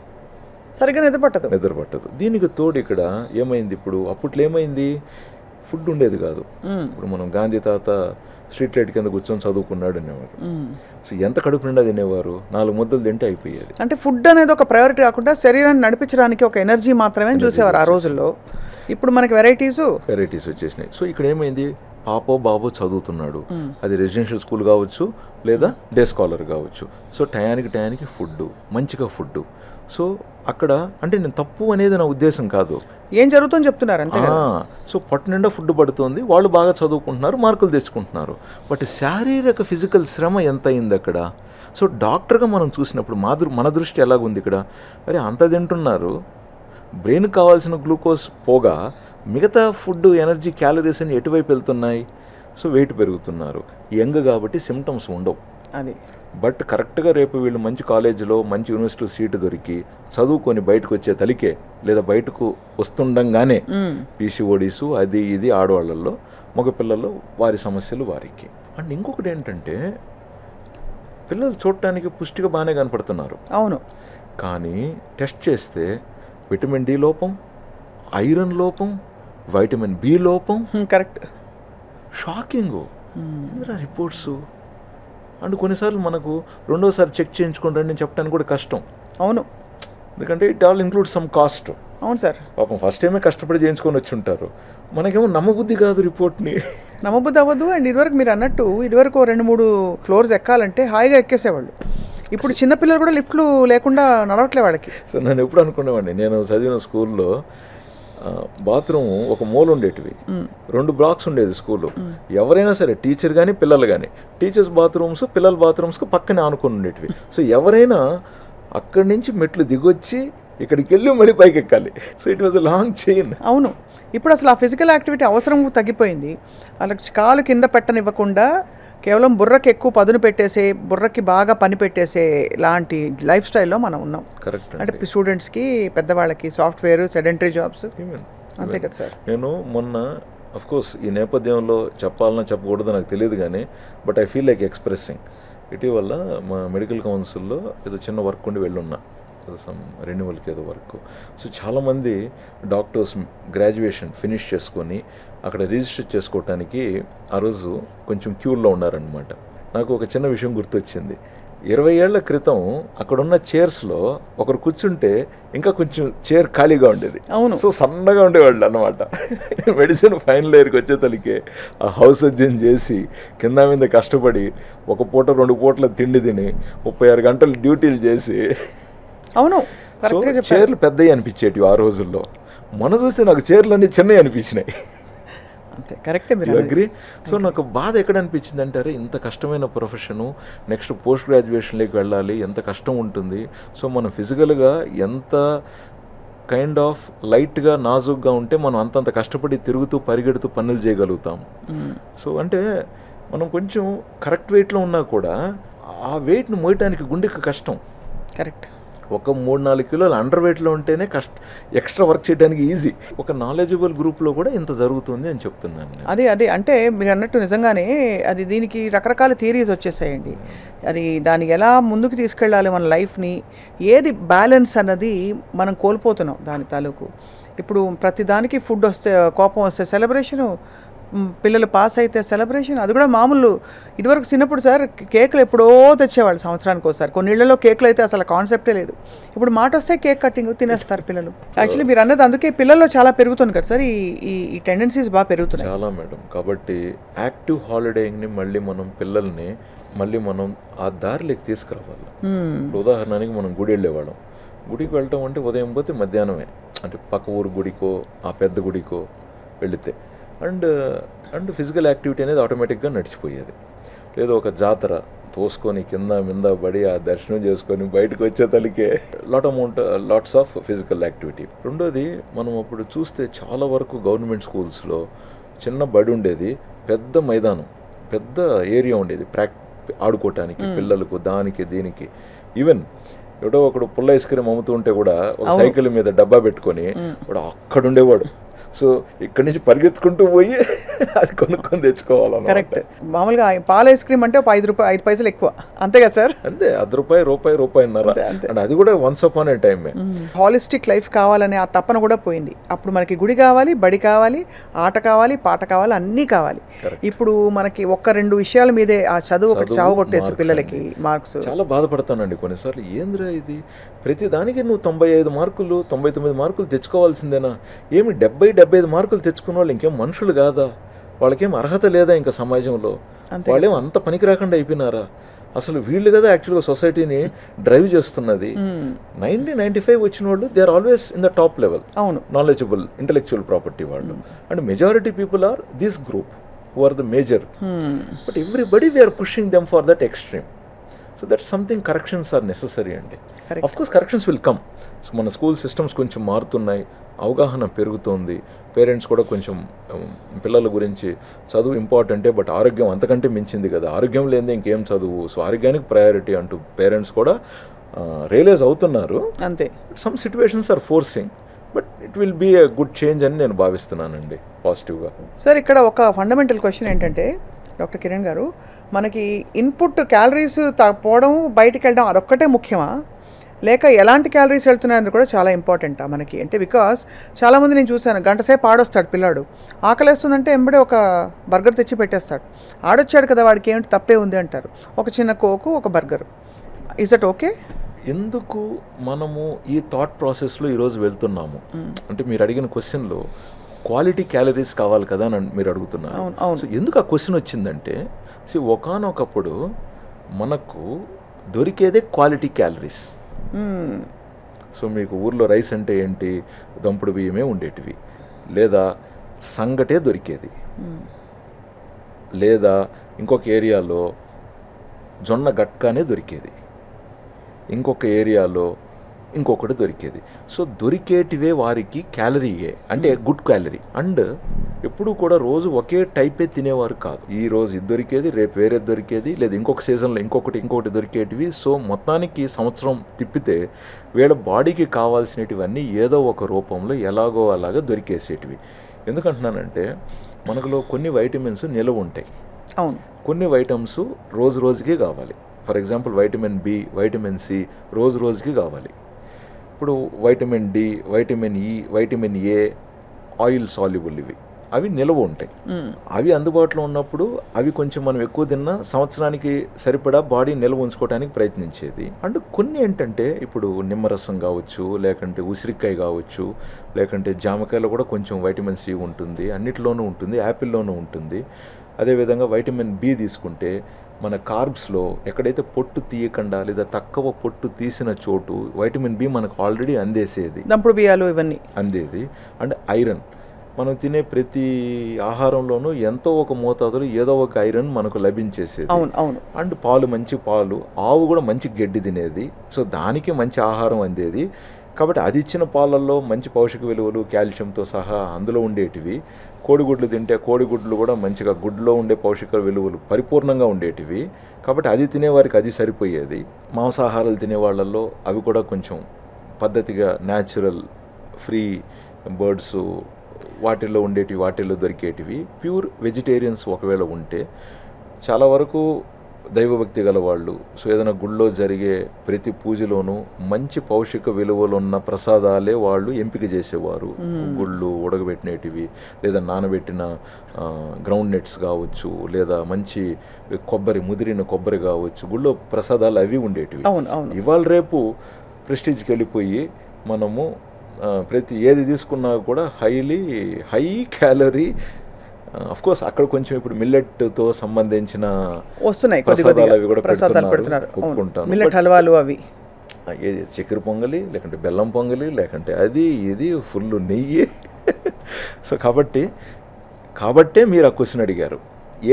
సరిగ్గా నిద్ర పట్టదు. దీనికి తోడు ఇక్కడ ఏమైంది, ఇప్పుడు అప్పట్లో ఏమైంది, ఫుడ్ ఉండేది కాదు. ఇప్పుడు మనం గాంధీ తాత స్ట్రీట్ లైట్ కింద కూర్చొని చదువుకున్నాడు అనేవారు. సో ఎంత కడుపు నిండా తినేవారు, 4 ముద్దలు తింటే అయిపోయేది. అంటే ఫుడ్ అనేది ఒక ప్రయారిటీ కాకుండా శరీరాన్ని నడిపించడానికి ఒక ఎనర్జీ మాత్రమే చూసేవారు ఆ రోజుల్లో. ఇప్పుడు మనకి వెరైటీస్ వచ్చేసినాయి. సో ఇక్కడ ఏమైంది, పాపో బాబో చదువుతున్నాడు, అది రెసిడెన్షియల్ స్కూల్ కావచ్చు లేదా డే స్కాలర్ కావచ్చు. సో టయానికి ఫుడ్, మంచిగా ఫుడ్. సో అక్కడ అంటే నేను తప్పు అనేది నా ఉద్దేశం కాదు, ఏం జరుగుతుందని చెప్తున్నారు అంతే. సో పట్టు నిండా ఫుడ్ పడుతుంది, వాళ్ళు బాగా చదువుకుంటున్నారు, మార్కులు తెచ్చుకుంటున్నారు. బట్ శారీరక ఫిజికల్ శ్రమ ఎంత అయింది అక్కడ? సో డాక్టర్గా మనం చూసినప్పుడు మన దృష్టి ఎలాగుంది ఇక్కడ, అరే అంత తింటున్నారు, బ్రెయిన్కి కావాల్సిన గ్లూకోజ్ పోగా మిగతా ఫుడ్, ఎనర్జీ, క్యాలరీస్ అని ఎటువైపు వెళ్తున్నాయి? సో వెయిట్ పెరుగుతున్నారు. యంగ్ కాబట్టి సిమ్టమ్స్ ఉండవు అది. బట్ కరెక్ట్గా రేపు వీళ్ళు మంచి కాలేజీలో మంచి యూనివర్సిటీలో సీటు దొరికి చదువుకొని బయటకు వచ్చే తలికే లేదా బయటకు వస్తుండగానే పీసీఓడీసు అది ఇది ఆడవాళ్ళల్లో, మగపిల్లల్లో వారి సమస్యలు వారికి. అండ్ ఇంకొకటి ఏంటంటే పిల్లలు చూడటానికి పుష్టిగా బాగానే కనపడుతున్నారు. అవును. కానీ టెస్ట్ చేస్తే విటమిన్ డి లోపం, ఐరన్ లోపం, వైటమిన్ బి లోపం. కరెక్ట్. Shocking reports. అండ్ కొన్నిసార్లు మనకు రెండోసారి చెక్ చేయించుకోండి అని చెప్పడానికి కూడా కష్టం. అవును, ఎందుకంటే it all include some cost. అవును సార్. పాపం ఫస్ట్ టైమే కష్టపడి చేయించుకొని వచ్చి ఉంటారు. మనకేమో నమ్మబుద్ధి కాదు రిపోర్ట్ని. నమ్మబుద్ధి అవ్వదు. అండ్ ఇదివరకు మీరు అన్నట్టు ఇదివరకు 2-3 ఫ్లోర్స్ ఎక్కాలంటే హాయిగా ఎక్కేసేవాళ్ళు. ఇప్పుడు చిన్నపిల్లలు కూడా లిఫ్ట్లు లేకుండా నడవట్లే వాళ్ళకి. సో నేను ఎప్పుడు అనుకునేవాడిని, నేను చదివిన స్కూల్లో బాత్రూమ్ ఒక మూల ఉండేటివి, 2 బ్లాక్స్ ఉండేది స్కూలు. ఎవరైనా సరే టీచర్ కానీ పిల్లలు కానీ, టీచర్స్ బాత్రూమ్స్ పిల్లల బాత్రూమ్స్కి పక్కనే ఆనుకొని ఉండేటివి. సో ఎవరైనా అక్కడి నుంచి మెట్లు దిగొచ్చి ఇక్కడికి వెళ్ళి మళ్ళీ పైకి ఎక్కాలి. So it was a long chain. అవును, ఇప్పుడు అసలు ఆ ఫిజికల్ యాక్టివిటీ అవసరం తగ్గిపోయింది. వాళ్ళకి కాలు కింద పెట్టనివ్వకుండా కేవలం బుర్రకి ఎక్కువ పదును పెట్టేసే, బుర్రకి బాగా పని పెట్టేసే లాంటి లైఫ్ స్టైల్లో మనం ఉన్నాం. కరెక్ట్. అంటే స్టూడెంట్స్కి, పెద్దవాళ్ళకి సాఫ్ట్వేర్, సెడెంటరీ జాబ్స్, అంతే కదా సార్. నేను మొన్న అఫ్కోర్స్ ఈ నేపథ్యంలో చెప్పాలన్నా చెప్పకూడదు నాకు తెలియదు కానీ, but I feel like expressing. ఇటీవల మా మెడికల్ కౌన్సిల్లో ఏదో చిన్న వర్క్ ఉండి వెళ్ళున్నా, సమ్ రెన్యువల్కి ఏదో వర్క్. సో చాలామంది డాక్టర్స్ గ్రాడ్యుయేషన్ ఫినిష్ చేసుకొని అక్కడ రిజిస్టర్ చేసుకోవటానికి ఆ రోజు కొంచెం క్యూల్లో ఉన్నారనమాట. నాకు ఒక చిన్న విషయం గుర్తొచ్చింది. 20 ఏళ్ల క్రితం అక్కడున్న చైర్స్లో ఒకరు కూర్చుంటే ఇంకా కొంచెం చైర్ ఖాళీగా ఉండేది. అవును. సో సన్నగా ఉండేవాళ్ళు అన్నమాట. మెడిసిన్ ఫైనల్ ఇయర్కి వచ్చేతలకి ఆ హౌస్ సర్జన్ చేసి కింద మీద కష్టపడి 1 పూట 2 పూటల తిండి తిని 36 గంటలు డ్యూటీలు చేసి, అవును, సో చైర్లు పెద్దవి అనిపించేటివి ఆ రోజుల్లో. మన చూస్తే నాకు చైర్లు అన్నీ చిన్నవి అనిపించినాయి. అంతే, కరెక్టే మీరు అగ్రి. సో నాకు బాధ ఎక్కడ అనిపించింది అంటారు, ఇంత కష్టమైన ప్రొఫెషను, నెక్స్ట్ పోస్ట్ గ్రాడ్యుయేషన్లోకి వెళ్ళాలి, ఎంత కష్టం ఉంటుంది. సో మనం ఫిజికల్గా ఎంత కైండ్ ఆఫ్ లైట్గా నాజుగ్గా ఉంటే మనం అంతంత కష్టపడి తిరుగుతూ పరిగెడుతూ పనులు చేయగలుగుతాం. సో అంటే మనం కొంచెం కరెక్ట్ వెయిట్లో ఉన్నా కూడా ఆ వెయిట్ను మోయటానికి గుండెకి కష్టం. కరెక్ట్. ఒక 3-4 కిలోలు అండర్ వెయిట్లో ఉంటేనే ఎక్స్ట్రా వర్క్ చేయడానికి ఈజీ. ఒక నాలెడ్జబుల్ గ్రూప్లో కూడా ఇంత జరుగుతుంది అని చెప్తున్నాను. అదే అంటే మీరు అన్నట్టు నిజంగానే అది దీనికి రకరకాల థియరీస్ వచ్చేసాయండి. అది దానికి ఎలా ముందుకు తీసుకెళ్ళాలి మన లైఫ్ని, ఏది బ్యాలెన్స్ అన్నది మనం కోల్పోతున్నాం దాని తాలూకు. ఇప్పుడు ప్రతిదానికి ఫుడ్ వస్తే కోపం వస్తే సెలబ్రేషను, పిల్లలు పాస్ అయితే సెలబ్రేషన్, అది కూడా మామూలు. ఇదివరకు చిన్నప్పుడు సార్ కేకులు ఎప్పుడో తెచ్చేవాళ్ళు సంవత్సరానికి ఒకసారి. కొన్ని ఇళ్లలో కేకులు అయితే అసలు కాన్సెప్టే లేదు. ఇప్పుడు మాట వస్తే కేక్ కటింగ్ తినేస్తారు పిల్లలు. యాక్చువల్లీ మీరు అన్నది అందుకే పిల్లల్లో చాలా పెరుగుతుంది కదా సార్, ఈ టెండెన్సీస్ బాగా పెరుగుతున్నాయి చాలా మేడం. కాబట్టి యాక్టివ్ హాలిడేయింగ్ని మళ్ళీ మనం ఆ దారిలోకి తీసుకురావాలి. ఉదాహరణకి మనం గుడి వెళ్ళేవాళ్ళం. గుడికి వెళ్ళటం అంటే ఉదయం పోతే మధ్యాహ్నమే, అంటే పక్క ఊరు గుడికో ఆ పెద్ద గుడికో వెళితే అండ్ ఫిజికల్ యాక్టివిటీ అనేది ఆటోమేటిక్గా నడిచిపోయేది. లేదు ఒక జాతర తోసుకొని కింద మింద పడి ఆ దర్శనం చేసుకొని బయటకు వచ్చేతలికే లాట్స్ ఆఫ్ ఫిజికల్ యాక్టివిటీ. రెండోది మనం అప్పుడు చూస్తే చాలా వరకు గవర్నమెంట్ స్కూల్స్లో చిన్న బడి ఉండేది, పెద్ద మైదానం, పెద్ద ఏరియా ఉండేది ఆడుకోవటానికి పిల్లలకు, దానికి దీనికి. ఈవెన్ ఎవడో ఒకడు పుల్ల ఐస్ క్రీమ్ అమ్ముతూ ఉంటే కూడా ఒక సైకిల్ మీద డబ్బా పెట్టుకొని వాడు అక్కడ ఉండేవాడు. సో ఇక్కడి నుంచి పరిగెత్తుకుంటూ పోయి అది కొనుక్కొని తెచ్చుకోవాలి. కరెక్ట్. మామూలుగా పాల ఐస్ క్రీమ్ అంటే 5 పైసలు ఎక్కువ, అంతే కదా సార్? అంతే, ₹1, అండ్ అది కూడా వన్స్ అపాన్ ఏ టైమే. హాలిస్టిక్ లైఫ్ కావాలనే ఆ తపన కూడా పోయింది. అప్పుడు మనకి గుడి కావాలి, బడి కావాలి, ఆట కావాలి, పాట కావాలి, అన్నీ కావాలి. ఇప్పుడు మనకి 1-2 విషయాల మీదే ఆ చదువు ఒకటి చావు కొట్టేసి పిల్లలకి మార్క్స్. చాలా బాధపడతానండి కొన్నిసార్లు. ఏంద్రా ఇది, ప్రతి దానికి నువ్వు 95 మార్కులు 99 మార్కులు తెచ్చుకోవాల్సిందేనా? ఏమి 70-75 మార్కులు తెచ్చుకున్న వాళ్ళు ఇంకేం మనుషులు కాదా? వాళ్ళకేం అర్హత లేదా ఇంకా సమాజంలో? వాళ్ళేం అంత పనికి రాకుండా అయిపోయినారా? అసలు వీళ్ళు కదా యాక్చువల్గా సొసైటీని డ్రైవ్ చేస్తున్నది. 90-95 వచ్చిన వాళ్ళు they are always in the top level. అవును, నాలెడ్జబుల్ ఇంటెలెక్చువల్ ప్రాపర్టీ వాళ్ళు. And majority people are this group who are the major. But everybody we are pushing them for that extreme. So that something corrections are necessary అండి. Of course corrections will come. So మన school systems కొంచెం మారుతున్నాయి, అవగాహన పెరుగుతోంది, parents కూడా కొంచెం పిల్లల గురించి చదువు ఇంపార్టెంటే బట్ ఆరోగ్యం అంతకంటే మించింది కదా, ఆరోగ్యం లేదే ఇంకేం చదువు, సో ఆరోగ్యానికి ప్రయారిటీ అంటూ పేరెంట్స్ కూడా రియలైజ్ అవుతున్నారు. అంతే. Some situations are forcing, but it will be a good change అని నేను భావిస్తున్నానండి పాజిటివ్గా. సార్ ఇక్కడ ఒక ఫండమెంటల్ క్వశ్చన్ ఏంటంటే డాక్టర్ కిరణ్ గారు, మనకి ఇన్పుట్ క్యాలరీస్ పోవడం, బయటికి వెళ్ళడం అదొక్కటే ముఖ్యమా? లేక ఎలాంటి క్యాలరీస్ వెళ్తున్నాయని కూడా చాలా ఇంపార్టెంట్ మనకి. అంటే బికాస్ చాలామంది నేను చూశాను, గంట సేపు ఆడొస్తాడు పిల్లాడు, ఆకలేస్తుందంటే ఎంబడే ఒక బర్గర్ తెచ్చి పెట్టేస్తాడు. ఆడొచ్చాడు కదా, వాడికి ఏమిటి తప్పే ఉంది అంటారు. ఒక చిన్న కోకు, ఒక బర్గర్. Is that okay? ఎందుకు మనము ఈ థాట్ ప్రాసెస్లో ఈరోజు వెళ్తున్నాము అంటే మీరు అడిగిన క్వశ్చన్లో క్వాలిటీ క్యాలరీస్ కావాలి కదా అని మీరు అడుగుతున్నారు. సో ఎందుకు ఆ క్వశ్చన్ వచ్చిందంటే, ఒకానొకప్పుడు మనకు దొరికేదే క్వాలిటీ క్యాలరీస్. సో మీకు ఊర్లో రైస్ అంటే ఏంటి, దంపుడు బియ్యమే ఉండేటివి, లేదా సంగటే దొరికేది, లేదా ఇంకొక ఏరియాలో జొన్న గట్కానే దొరికేది, ఇంకొక ఏరియాలో ఇంకొకటి దొరికేది. సో దొరికేటివే వారికి క్యాలరీయే, అంటే గుడ్ క్యాలరీ. అండ్ ఎప్పుడు కూడా రోజు ఒకే టైపే తినేవారు కాదు. ఈ రోజు ఇది దొరికేది, రేపు వేరే దొరికేది, లేదా ఇంకొక సీజన్లో ఇంకొకటి దొరికేటివి. సో మొత్తానికి సంవత్సరం తిప్పితే వీళ్ళ బాడీకి కావాల్సినటివన్నీ ఏదో ఒక రూపంలో ఎలాగో అలాగా దొరికేసేటివి. ఎందుకంటున్నానంటే మనకులో కొన్ని వైటమిన్స్ నిలవ ఉంటాయి, అవును, కొన్ని వైటమ్స్ రోజు రోజుకే కావాలి. For example vitamin B, vitamin C రోజు రోజుకి కావాలి. ఇప్పుడు vitamin D, vitamin E, vitamin A oil soluble, అవి నిల్వ ఉంటాయి. అవి అందుబాటులో ఉన్నప్పుడు అవి కొంచెం మనం ఎక్కువ తిన్నా సంవత్సరానికి సరిపడా బాడీ నిల్వ ఉంచుకోవడానికి ప్రయత్నించేది. అండ్ కొన్ని ఏంటంటే ఇప్పుడు నిమ్మరసం కావచ్చు, లేకంటే ఉసిరికాయ కావచ్చు, లేకంటే జామకాయలో కూడా కొంచెం వైటమిన్ సి ఉంటుంది, అన్నిటిలోనూ ఉంటుంది, యాపిల్లోనూ ఉంటుంది. అదేవిధంగా వైటమిన్ బి తీసుకుంటే మన కార్బ్స్లో ఎక్కడైతే పొట్టు తీయకుండా లేదా తక్కువ పొట్టు తీసిన చోటు వైటమిన్ బి మనకు ఆల్రెడీ అందేసేది, దంపుడు బియ్యాలు ఇవన్నీ అందేది. అండ్ ఐరన్, మనం తినే ప్రతి ఆహారంలోనూ ఎంతో ఒక మోతాదులో ఏదో ఒక ఐరన్ మనకు లభించేసేది. అవును అవును. అండ్ పాలు, మంచి పాలు, ఆవు కూడా మంచి గడ్డి తినేది, సో దానికి మంచి ఆహారం అందేది. కాబట్టి అది ఇచ్చిన పాలల్లో మంచి పోషక విలువలు, కాల్షియంతో సహా అందులో ఉండేటివి. కోడిగుడ్లు తింటే కోడిగుడ్లు కూడా మంచిగా గుడ్లో ఉండే పోషక విలువలు పరిపూర్ణంగా ఉండేటివి. కాబట్టి అది తినేవారికి అది సరిపోయేది. మాంసాహారాలు తినే వాళ్ళల్లో అవి కూడా కొంచెం పద్ధతిగా న్యాచురల్ ఫ్రీ బర్డ్స్ వాటిల్లో ఉండేటివి, వాటిల్లో దొరికేటివి. ప్యూర్ వెజిటేరియన్స్ ఒకవేళ ఉంటే చాలా వరకు దైవభక్తి గల వాళ్ళు, సో ఏదైనా గుళ్ళో జరిగే ప్రతి పూజలోనూ మంచి పౌషిక విలువలు ఉన్న ప్రసాదాలే వాళ్ళు ఎంపిక చేసేవారు. గుళ్ళు ఉడకబెట్టినటివి, లేదా నానబెట్టిన గ్రౌండ్ నట్స్ కావచ్చు, లేదా మంచి కొబ్బరి, ముదిరిన కొబ్బరి కావచ్చు, గుళ్ళో ప్రసాదాలు అవి ఉండేటివి. ఇవాళ రేపు ప్రెస్టీజ్కి వెళ్ళిపోయి మనము ప్రతి ఏది తీసుకున్నా కూడా హై క్యాలరీ. అఫ్ కోర్స్ అక్కడ కొంచెం ఇప్పుడు మిల్లెట్తో సంబంధించిన వస్తున్నాయి ప్రసాదాలు అవి కూడా పెడుతున్నారు, ఒప్పుకుంటాను. మిల్లెట్ హల్వాలు అవి, ఏది చక్కెర పొంగలి, లేకంటే బెల్లం పొంగలి, లేకంటే అది ఇది ఫుల్ నెయ్యి. సో కాబట్టే మీరు ఆ క్వశ్చన్ అడిగారు,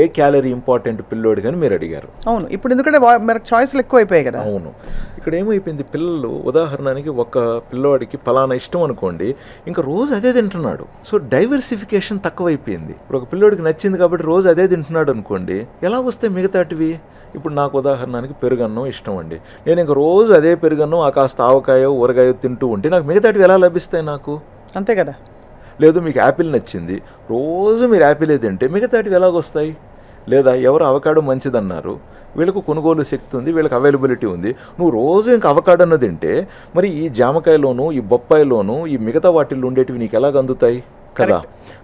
ఏ క్యాలరీ ఇంపార్టెంట్ పిల్లోడు కానీ మీరు అడిగారు. అవును, ఇప్పుడు ఎందుకంటే మనకు చాయిస్లు ఎక్కువ అయిపోయాయి కదా. అవును, ఇక్కడ ఏమైపోయింది, పిల్లలు ఉదాహరణకి ఒక పిల్లవాడికి పలానా ఇష్టం అనుకోండి, ఇంకా రోజు అదే తింటున్నాడు. సో డైవర్సిఫికేషన్ తక్కువైపోయింది. ఇప్పుడు ఒక పిల్లోడికి నచ్చింది కాబట్టి రోజు అదే తింటున్నాడు అనుకోండి, ఎలా వస్తాయి మిగతాటివి? ఇప్పుడు నాకు ఉదాహరణకి పెరుగన్నం ఇష్టం అండి, నేను ఇంక రోజు అదే పెరుగన్నం ఆ కాస్త ఆవకాయో ఊరగాయో తింటూ ఉంటే నాకు మిగతాటివి ఎలా లభిస్తాయి నాకు? అంతే కదా. లేదు మీకు యాపిల్ నచ్చింది, రోజు మీరు యాపిలే తింటే మిగతాటివి ఎలాగొస్తాయి? లేదా ఎవరు అవకాడో మంచిదన్నారు, వీళ్ళకు కొనుగోలు శక్తి ఉంది, వీళ్ళకి అవైలబిలిటీ ఉంది, నువ్వు రోజు ఇంకా అవకాడోను తింటే మరి ఈ జామకాయలోను, ఈ బొప్పాయిలోను, ఈ మిగతా వాటిల్లో ఉండేటివి నీకు ఎలాగ అందుతాయి కదా.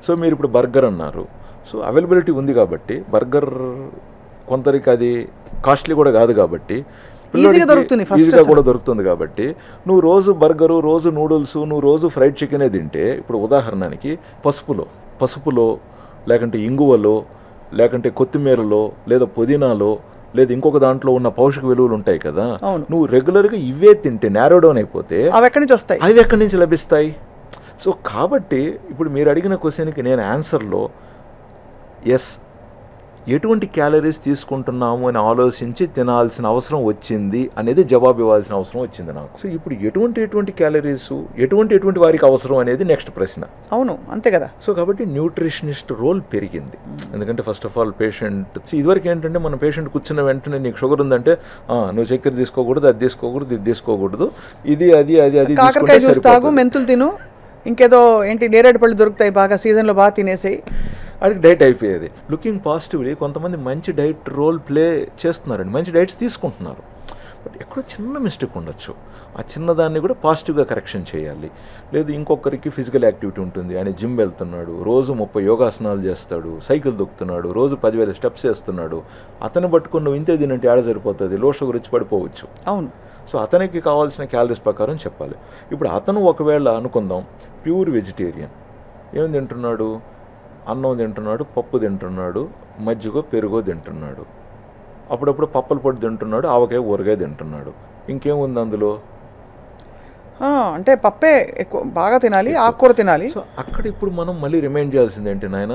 సో మీరు ఇప్పుడు బర్గర్ అన్నారు, సో అవైలబిలిటీ ఉంది కాబట్టి బర్గర్ కొందరికి అది కాస్ట్లీ కూడా కాదు కాబట్టి ఈజీగా కూడా దొరుకుతుంది కాబట్టి నువ్వు రోజు బర్గరు, రోజు నూడిల్స్, నువ్వు రోజు ఫ్రైడ్ చికెనే తింటే, ఇప్పుడు ఉదాహరణకి పసుపులో లేకంటే ఇంగువలో, లేకంటే కొత్తిమీరలో, లేదా పుదీనాలో, లేదా ఇంకొక దాంట్లో ఉన్న పౌషక విలువలు ఉంటాయి కదా, నువ్వు రెగ్యులర్గా ఇవే తింటే నేరో డౌన్ అయిపోతే అవి ఎక్కడి నుంచి లభిస్తాయి? సో కాబట్టి ఇప్పుడు మీరు అడిగిన క్వశ్చన్కి నేను ఆన్సర్లో ఎస్, ఎటువంటి క్యాలరీస్ తీసుకుంటున్నాము అని ఆలోచించి తినాల్సిన అవసరం వచ్చింది అనేది జవాబు ఇవ్వాల్సిన అవసరం వచ్చింది నాకు. సో ఇప్పుడు ఎటువంటి క్యాలరీస్ ఎటువంటి వారికి అవసరం అనేది నెక్స్ట్ ప్రశ్న. అవును, అంతే కదా. సో కాబట్టి న్యూట్రిషనిస్ట్ రోల్ పెరిగింది. ఎందుకంటే ఫస్ట్ ఆఫ్ ఆల్ పేషెంట్, ఇదివరకు ఏంటంటే మన పేషెంట్ కూర్చున్న వెంటనే నీకు షుగర్ ఉందంటే నువ్వు చక్కెర తీసుకోకూడదు, అది తీసుకోకూడదు, ఇది తీసుకోకూడదు, ఇది కాకరకాయ జ్యూస్ తాగు, మెంతులు తిను, ఇంకేదో ఏంటి నేరేడు పళ్ళు దొరుకుతాయి బాగా సీజన్లో, బాగా తినేసాయి, అది డైట్ అయిపోయేది. లుకింగ్ పాజిటివ్లీ కొంతమంది మంచి డైట్ రోల్ ప్లే చేస్తున్నారండి, మంచి డైట్స్ తీసుకుంటున్నారు. బట్ ఎక్కడో చిన్న మిస్టేక్ ఉండొచ్చు, ఆ చిన్నదాన్ని కూడా పాజిటివ్గా కరెక్షన్ చేయాలి. లేదు ఇంకొకరికి ఫిజికల్ యాక్టివిటీ ఉంటుంది, ఆయన జిమ్ వెళ్తున్నాడు, రోజు 30 యోగాసనాలు చేస్తాడు, సైకిల్ దొక్కుతున్నాడు, రోజు 10,000 స్టెప్స్ వేస్తున్నాడు, అతను పట్టుకుని నువ్వు ఇంతే తినంటే ఆడ సరిపోతుంది, లో షుగర్ వచ్చి పడిపోవచ్చు. అవును. సో అతనికి కావాల్సిన క్యాలరీస్ ప్రకారం చెప్పాలి. ఇప్పుడు అతను ఒకవేళ అనుకుందాం ప్యూర్ వెజిటేరియన్, ఏం తింటున్నాడు, అన్నం తింటున్నాడు, పప్పు తింటున్నాడు, మజ్జిగో పెరుగో తింటున్నాడు, అప్పుడప్పుడు పప్పుల పొడి తింటున్నాడు, ఆవకాయ ఊరగాయ తింటున్నాడు, ఇంకేముంది అందులో? అంటే పప్పే ఎక్కువ బాగా తినాలి, ఆకుకూర తినాలి. సో అక్కడ ఇప్పుడు మనం మళ్ళీ రిమైండ్ చేయాల్సింది ఏంటి నాయన,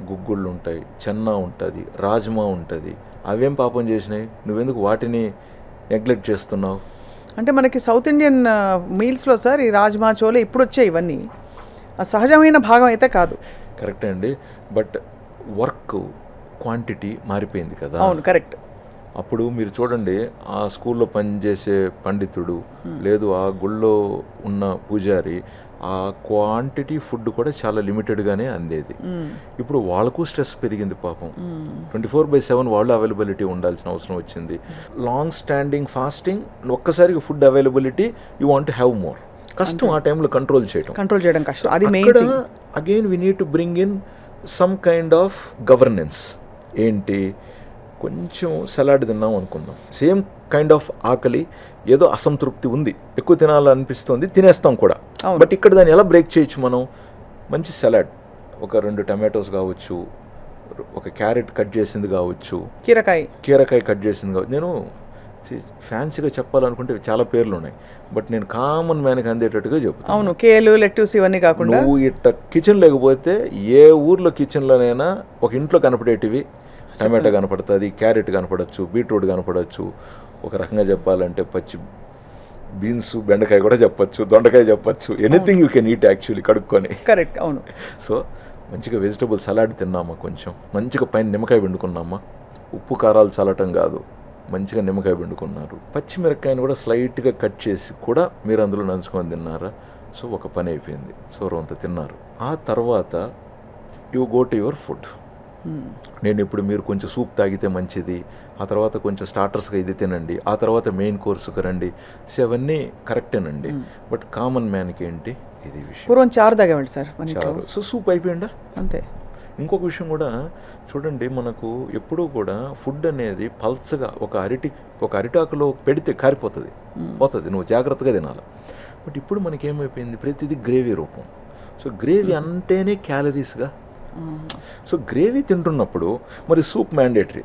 గుగ్గుళ్ళు ఉంటాయి, చెన్నా ఉంటుంది, రాజ్మా ఉంటుంది, అవేం పాపం చేసినాయి, నువ్వెందుకు వాటిని నెగ్లెక్ట్ చేస్తున్నావు? అంటే మనకి సౌత్ ఇండియన్ మీల్స్లో సార్ ఈ రాజ్మా చోలే ఇప్పుడు వచ్చాయి, ఇవన్నీ సహజమైన భాగం అయితే కాదు. కరెక్టే అండి, బట్ వర్క్ క్వాంటిటీ మారిపోయింది కదా. అవును, కరెక్ట్. అప్పుడు మీరు చూడండి, ఆ స్కూల్లో పనిచేసే పండితుడు లేదు ఆ గుళ్ళో ఉన్న పూజారి, ఆ క్వాంటిటీ ఫుడ్ కూడా చాలా లిమిటెడ్గానే అందేది. ఇప్పుడు వాళ్ళకు స్ట్రెస్ పెరిగింది పాపం, 24/7 వాళ్ళు అవైలబిలిటీ ఉండాల్సిన అవసరం వచ్చింది. లాంగ్ స్టాండింగ్ ఫాస్టింగ్, ఒక్కసారిగా food availability, you want to have more, కష్టం ఆ టైంలో కంట్రోల్ చేయడం కష్టం. అది main. Again we need to bring in some kind of governance. ఏంటి, కొంచెం సలాడ్ తిన్నాం అనుకుందాం, సేమ్ కైండ్ ఆఫ్ ఆకలి, ఏదో అసంతృప్తి ఉంది, ఎక్కువ తినాలనిపిస్తుంది, తినేస్తాం కూడా. బట్ ఇక్కడ దాన్ని ఎలా బ్రేక్ చేయొచ్చు మనం? మంచి సలాడ్, ఒక 2 టమాటోస్ కావచ్చు, ఒక క్యారెట్ కట్ చేసింది కావచ్చు, కీరకాయ కట్ చేసింది కావచ్చు. నేను ఫ్యాన్సీగా చెప్పాలనుకుంటే చాలా పేర్లు ఉన్నాయి, బట్ నేను కామన్ మ్యాన్కి అందేటట్టుగా చెప్తాను. అవును, కేలు, లెట్టూస్ ఇవన్నీ కాకుండా నువ్వు ఇట్ట కిచెన్ లేకపోతే ఏ ఊర్లో కిచెన్లోనైనా ఒక ఇంట్లో కనపడేటివి టమాటా కనపడుతుంది, క్యారెట్ కనపడచ్చు, బీట్రూట్ కనపడచ్చు, ఒక రకంగా చెప్పాలంటే పచ్చి బీన్స్, బెండకాయ కూడా చెప్పచ్చు, దొండకాయ చెప్పచ్చు, anything you can eat actually కడుక్కొని. కరెక్ట్, అవును. సో మంచిగా వెజిటబుల్ సలాడ్ తిన్నామా, కొంచెం మంచిగా పైన నిమ్మకాయ పిండుకున్నామా, ఉప్పు కారాలు చల్లటం కాదు, మంచిగా నిమ్మకాయ పిండుకున్నారు, పచ్చిమిరపకాయని కూడా స్లైట్గా కట్ చేసి కూడా మీరు అందులో నంచుకొని తిన్నారా? సో ఒక పని అయిపోయింది, సో రొంత తిన్నారు. ఆ తర్వాత you go to your food. నేను ఇప్పుడు మీరు కొంచెం సూప్ తాగితే మంచిది, ఆ తర్వాత కొంచెం స్టార్టర్స్గా ఇది తినండి, ఆ తర్వాత మెయిన్ కోర్సుకు రండి. సో అవన్నీ కరెక్టేనండి, బట్ కామన్ మ్యాన్కి ఏంటి ఇది విషయం? పూర్వం చారు తాగేవాళ్ళు సార్, చారు. సో సూప్ అయిపోయిందా? అంతే. ఇంకొక విషయం కూడా చూడండి, మనకు ఎప్పుడూ కూడా ఫుడ్ అనేది పల్చగా ఒక అరిటాకులో పెడితే కారిపోతుంది, పోతుంది, నువ్వు జాగ్రత్తగా తినాలి. బట్ ఇప్పుడు మనకేమైపోయింది, ప్రతిదీ గ్రేవీ రూపం. సో గ్రేవీ అంటేనే క్యాలరీస్గా. సో గ్రేవీ తింటున్నప్పుడు మరి సూప్ మ్యాండేటరీ,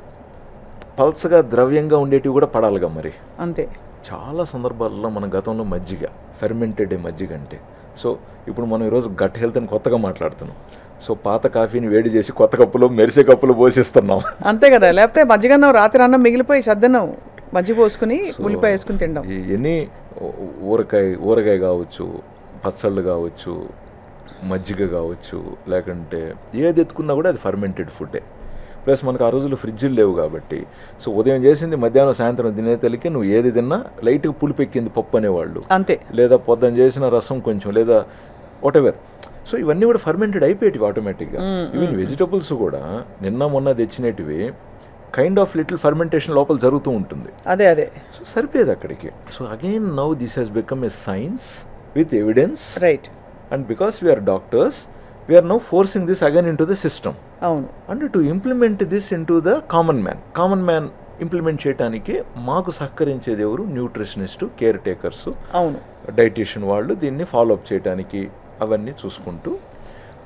పల్చగా ద్రవ్యంగా ఉండేటివి కూడా పడాలిగా మరి. అంతే. చాలా సందర్భాల్లో మన గతంలో మజ్జిగ, ఫెర్మెంటెడ్ మజ్జిగ అంటే, సో ఇప్పుడు మనం ఈరోజు గట్ హెల్త్ అని కొత్తగా మాట్లాడుతున్నాం. సో పాత కాఫీని వేడి చేసి కొత్త కప్పులో మెరిసే కప్పులో పోసిస్తున్నాం, అంతే కదా. లేకపోతే మజ్జిగన్నం రాత్రి అన్నం మిగిలిపోయి సద్దన్నం మజ్జిగ పోసుకుని ఉల్లిపాయ వేసుకుని తింటాం. ఎన్ని ఊరగాయ కావచ్చు, పచ్చళ్ళు కావచ్చు, మజ్జిగ కావచ్చు, లేకుంటే ఏది ఎత్తుకున్నా కూడా అది ఫర్మెంటెడ్ ఫుడ్డే. ప్లస్ మనకు ఆ రోజులు ఫ్రిడ్జ్లు లేవు కాబట్టి, సో ఉదయం చేసింది మధ్యాహ్నం సాయంత్రం తినేతలకి నువ్వు ఏది తిన్నా లైట్గా పులిపెక్కింది పప్పు అనేవాళ్ళు, అంతే. లేదా పొద్దున చేసిన రసం కొంచెం, లేదా వాటెవర్. సో ఇవన్నీ కూడా ఫర్మెంటెడ్ అయిపోయేటివి ఆటోమేటిక్గా. ఈవెన్ వెజిటబుల్స్ కూడా నిన్న మొన్న తెచ్చినటివి కైండ్ ఆఫ్ లిటిల్ ఫర్మెంటేషన్ లోపల జరుగుతూ ఉంటుంది. అదే సో సరిపోయేది అక్కడికి. So again now this has become a science with evidence, right? And because we are doctors, we are now forcing this again into the system. అవును. And to implement this into the common man implement చేయడానికి మాకు సహకరించేది ఎవరు? Nutritionist, caretakers, అవును, dietitian వాళ్ళు దీన్ని follow up చేయడానికి అవన్నీ చూసుకుంటూ.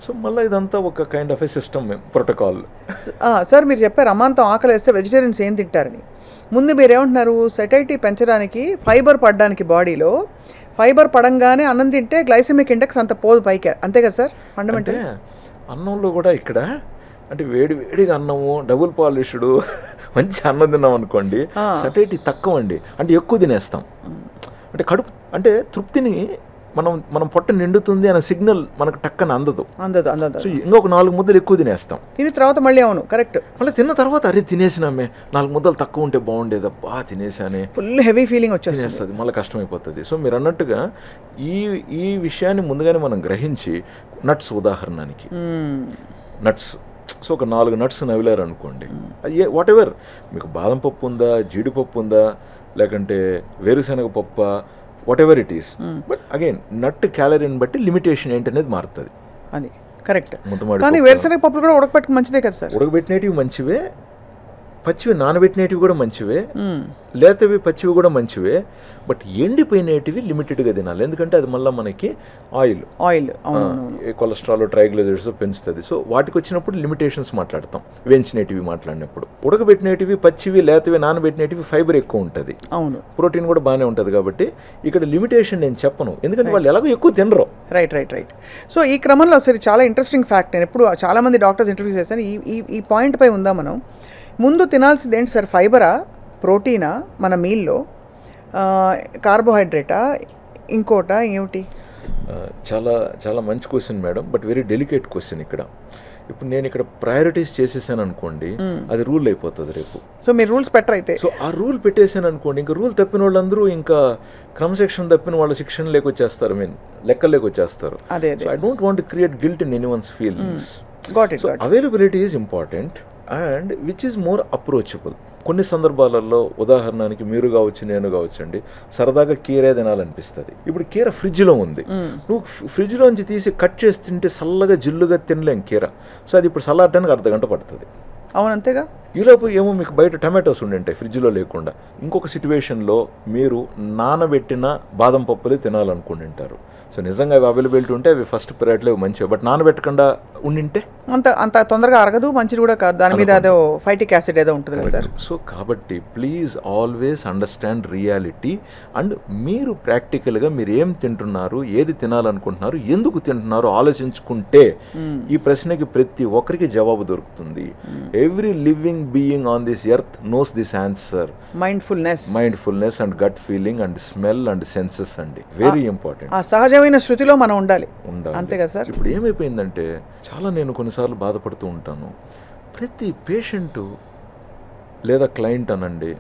సో మళ్ళీ ఇదంతా ఒక kind of a system, protocol. Sir మీరు చెప్పారు అమాంతం ఆకలి వేస్తే వెజిటేరియన్స్ ఏం తింటారని. ముందు మీరు ఏమంటున్నారు, సెటైటీ పెంచడానికి, ఫైబర్ పడడానికి, బాడీలో ఫైబర్ పడంగానే అన్నం తింటే గ్లైసెమిక్ ఇండెక్స్ అంత పోదు పైకి, అంతే కదా సార్? ఫండమెంటల్. అన్నంలో కూడా ఇక్కడ అంటే వేడిగా అన్నము, డబుల్ పాలిష్డ్ మంచి అన్నం తిన్నాం అనుకోండి, సెటైటీ తక్కువ అండి, అంటే ఎక్కువ తినేస్తాం. అంటే కడుపు అంటే తృప్తిని మనం పొట్ట నిండుతుంది అనే సిగ్నల్ మనకు టక్కన అందదు. సో ఇంకొక 4 ముద్దలు ఎక్కువ తినేస్తాం. తిని తర్వాత మళ్ళీ, అవును కరెక్ట్, మళ్ళీ తిన్న తర్వాత అరే తినేసినామే, 4 ముద్దలు తక్కువ ఉంటే బాగుండేదబ్బా, తినేసానే, ఫుల్ హెవీ ఫీలింగ్ వచ్చేస్తుంది, మళ్ళీ కష్టమైపోతుంది. సో మీరు అన్నట్టుగా ఈ విషయాన్ని ముందుగానే మనం గ్రహించి, నట్స్ ఉదాహరణకి నట్స్, సో ఒక 4 నట్స్ నవిలారు అనుకోండి, వాట్ ఎవర్ మీకు బాదం పప్పు ఉందా, జీడిపప్పు ఉందా, లేకంటే వేరుశనగ పప్ప, whatever it is. But again nut క్యాలరీని బట్టి లిమిటేషన్ ఏంటనేది మారుతుంది. అది కరెక్ట్. కానీ వేరుశనగ పప్పులు కూడా ఉడకపెట్టుకు మంచిదే కదా సార్. ఉడకబెట్టినవి మంచివే, పచ్చివి నానబెట్టినవి కూడా మంచివే, లేతవి పచ్చివి కూడా మంచివే. బట్ ఎండిపోయినవి లిమిటెడ్గా తినాలి, ఎందుకంటే అది మళ్ళీ మనకి ఆయిల్ కొలెస్ట్రాల్, ట్రైగ్లిజరైడ్స్ పెంచుతుంది. సో వాటికి వచ్చినప్పుడు లిమిటేషన్స్ మాట్లాడతాం, వేయించినవి మాట్లాడినప్పుడు. ఉడకబెట్టినవి, పచ్చివి, లేతవి, నానబెట్టినవి ఫైబర్ ఎక్కువ ఉంటుంది, అవును, ప్రోటీన్ కూడా బాగానే ఉంటుంది. కాబట్టి ఇక్కడ లిమిటేషన్ నేను చెప్పను, ఎందుకంటే వాళ్ళు ఎలాగో ఎక్కువ తినరు. రైట్. సో ఈ క్రమంలో సరే చాలా ఇంట్రెస్టింగ్ ఫ్యాక్ట్, నేను ఎప్పుడు చాలామంది డాక్టర్స్ ఇంటర్వ్యూ చేశాను, ఈ పాయింట్ పై ఉందా మనం. ముందు తినాల్సింది ఏంటి సార్, ఫైబరా, ప్రోటీనా మన మీల్లో, కార్బోహైడ్రేటా, ఇంకోటా ఏమిటి? చాలా చాలా మంచి question madam, but very delicate question. ఇప్పుడు నేను ఇక్కడ ప్రయారిటీస్ చేసేసాను అనుకోండి, అది రూల్ అయిపోతుంది రేపు. సో మీరు రూల్స్ పెట్టరు అయితే. సో ఆ రూల్ పెట్టేసాను అనుకోండి, ఇంకా రూల్ తప్పిన వాళ్ళందరూ ఇంకా క్రమశిక్షణ తప్పిన వాళ్ళ శిక్షణ లేకొచ్చేస్తారు, లెక్కలు వచ్చేస్తారు. I don't want create guilt in anyone's feelings. So availability is important and which is more approachable. కొన్ని సందర్భాలలో, ఉదాహరణకి మీరు కావచ్చు, నేను కావచ్చు అండి, సరదాగా కీరే తినాలనిపిస్తుంది. ఇప్పుడు కీర ఫ్రిడ్జ్లో ఉంది, నువ్వు ఫ్రిడ్జ్లోంచి తీసి కట్ చేసి తింటే చల్లగా జిల్లుగా తినలేం కీర. సో అది ఇప్పుడు చల్లారడానికి అర్ధగంట పడుతుంది. అవును, అంతేగా. ఈలోపు ఏమో మీకు బయట టమాటోస్ ఉండింటాయి ఫ్రిడ్జ్లో లేకుండా. ఇంకొక సిచ్యువేషన్లో మీరు నానబెట్టిన బాదం పప్పులు తినాలనుకుంటుంటారు. సో నిజంగా అవి అవైలబిలిటీ ఉంటే అవి ఫస్ట్ పీరియడ్లో మంచివి, బట్ నానబెట్టకుండా ఉండింటే అంత తొందరగా అరగదు, మంచిది కూడా కాదు, దాని మీద అదో ఫైటిక్ యాసిడ్ ఏదో ఉంటుంది కదా సార్. సో కాబట్టి please always understand reality and మీరు ప్రాక్టికల్గా మీరు ఏం తింటున్నారు, ఏది తినాలనుకుంటున్నారు, ఎందుకు తింటున్నారు ఆలోచించుకుంటే ఈ ప్రశ్నకి ప్రతి ఒక్కరికి జవాబు దొరుకుతుంది. Every living being on this earth knows this answer. Mindfulness and gut feeling and smell and senses అండి, వెరీ ఇంపార్టెంట్. సహజమైన శృతిలో మనం ఉండాలి, అంతే కదా సార్. ఇప్పుడు ఏమైపోయిందంటే చాలా నేను కొన్నిసార్లు బాధపడుతూ ఉంటాను, ప్రతి పేషెంటు లేదా క్లయింట్ అనండి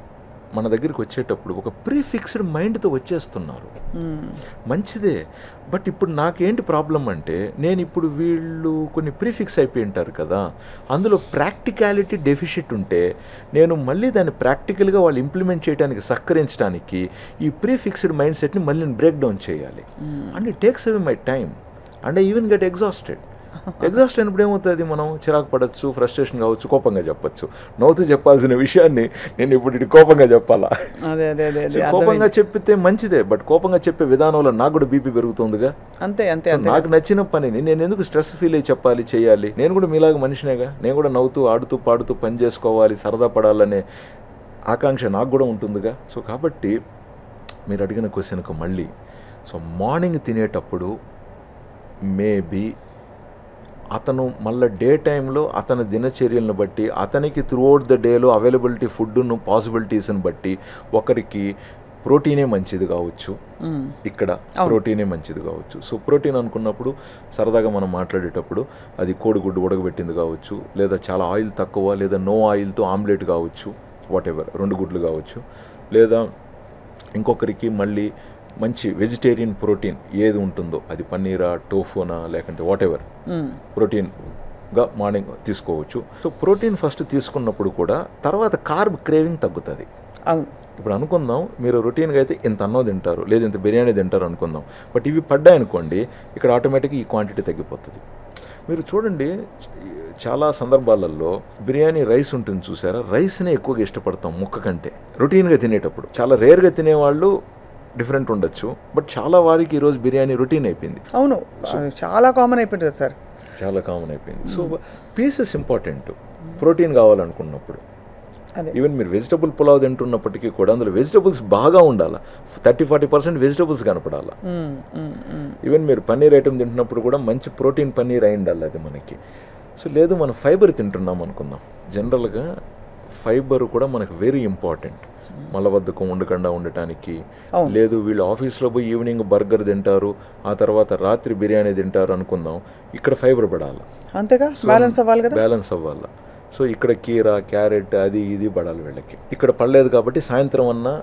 మన దగ్గరికి వచ్చేటప్పుడు ఒక ప్రీఫిక్స్డ్ మైండ్తో వచ్చేస్తున్నారు. మంచిదే, బట్ ఇప్పుడు నాకేంటి ప్రాబ్లం అంటే నేను ఇప్పుడు వీళ్ళు కొన్ని ప్రీఫిక్స్ అయిపోయి ఉంటారు కదా, అందులో ప్రాక్టికాలిటీ డెఫిషిట్ ఉంటే నేను మళ్ళీ దాన్ని ప్రాక్టికల్గా వాళ్ళు ఇంప్లిమెంట్ చేయడానికి సహకరించడానికి ఈ ప్రీఫిక్స్డ్ మైండ్ సెట్ని మళ్ళీ నేను బ్రేక్ డౌన్ చేయాలి. And it takes away my time and I even get exhausted. Exhaust అయినప్పుడు ఏమవుతుంది, మనం చిరాకు పడవచ్చు, ఫ్రస్ట్రేషన్ కావచ్చు, కోపంగా చెప్పచ్చు. నవ్వుతూ చెప్పాల్సిన విషయాన్ని నేను ఇప్పుడు ఇటు కోపంగా చెప్పాలా? కోపంగా చెప్పితే మంచిదే, బట్ కోపంగా చెప్పే విధానంలో నాకు కూడా బీపీ పెరుగుతుందిగా. అంతే. నాకు నచ్చిన పనిని నేను ఎందుకు స్ట్రెస్ ఫీల్ అయ్యి చెప్పాలి, చేయాలి? నేను కూడా మీలాగా మనిషినేగా, నేను కూడా నవ్వుతూ ఆడుతూ పాడుతూ పని చేసుకోవాలి, సరదా పడాలనే ఆకాంక్ష నాకు కూడా ఉంటుందిగా. సో కాబట్టి మీరు అడిగిన క్వశ్చన్కు మళ్ళీ, సో మార్నింగ్ తినేటప్పుడు మేబీ అతను మళ్ళీ డే టైంలో అతని దినచర్యలను బట్టి అతనికి త్రూఅవుట్ ద డేలో అవైలబిలిటీ ఫుడ్ను పాసిబిలిటీస్ని బట్టి ఒకరికి ప్రోటీనే మంచిది కావచ్చు, ఇక్కడ ప్రోటీనే మంచిది కావచ్చు. సో ప్రోటీన్ అనుకున్నప్పుడు సరదాగా మనం మాట్లాడేటప్పుడు అది కోడిగుడ్డు ఉడకబెట్టింది కావచ్చు, లేదా చాలా ఆయిల్ తక్కువ లేదా నో ఆయిల్తో ఆమ్లెట్ కావచ్చు, వాట్ ఎవర్ 2 గుడ్లు కావచ్చు, లేదా ఇంకొకరికి మళ్ళీ మంచి వెజిటేరియన్ ప్రోటీన్ ఏది ఉంటుందో అది పన్నీరా, టోఫోనా, లేకంటే వాట్ ఎవర్ ప్రోటీన్గా మార్నింగ్ తీసుకోవచ్చు. సో ప్రోటీన్ ఫస్ట్ తీసుకున్నప్పుడు కూడా తర్వాత కార్బ్ క్రేవింగ్ తగ్గుతుంది. ఇప్పుడు అనుకుందాం మీరు రొటీన్గా అయితే ఇంత అన్నం తింటారు, లేదా ఇంత బిర్యానీ తింటారు అనుకుందాం, బట్ ఇవి పడ్డాయనుకోండి ఇక్కడ ఆటోమేటిక్గా ఈ క్వాంటిటీ తగ్గిపోతుంది. మీరు చూడండి చాలా సందర్భాలలో బిర్యానీ రైస్ ఉంటుంది చూసారా, రైస్నే ఎక్కువగా ఇష్టపడతాం ముక్క కంటే రొటీన్గా తినేటప్పుడు. చాలా రేర్గా తినేవాళ్ళు డిఫరెంట్ ఉండొచ్చు, బట్ చాలా వారికి ఈరోజు బిర్యానీ రొటీన్ అయిపోయింది. అవును, చాలా కామన్ అయిపోయింది కదా సార్, చాలా కామన్ అయిపోయింది. సో పీసెస్ ఇంపార్టెంట్ ప్రోటీన్ కావాలనుకున్నప్పుడు. ఈవెన్ మీరు వెజిటబుల్ పులావ్ తింటున్నప్పటికీ కూడా అందులో వెజిటబుల్స్ బాగా ఉండాలి, 30-40% వెజిటబుల్స్ కనపడాలి. ఈవెన్ మీరు పన్నీర్ ఐటమ్ తింటున్నప్పుడు కూడా మంచి ప్రోటీన్ పన్నీర్ అయి ఉండాలి అది మనకి. సో లేదు మనం ఫైబర్ తింటున్నాం అనుకుందాం, జనరల్గా ఫైబర్ కూడా మనకు వెరీ ఇంపార్టెంట్ మలబద్ధకం ఉండకుండా ఉండటానికి. లేదు వీళ్ళు ఆఫీస్లో పోయి ఈవినింగ్ బర్గర్ తింటారు, ఆ తర్వాత రాత్రి బిర్యానీ తింటారు అనుకుందాం, ఇక్కడ ఫైబర్ పడాలి, అంతేగా బ్యాలెన్స్ అవ్వాలి కదా, బ్యాలెన్స్ అవ్వాలి. సో ఇక్కడ కీరా, క్యారెట్, అది ఇది పడాలి వీళ్ళకి. ఇక్కడ పడలేదు కాబట్టి సాయంత్రం అన్నా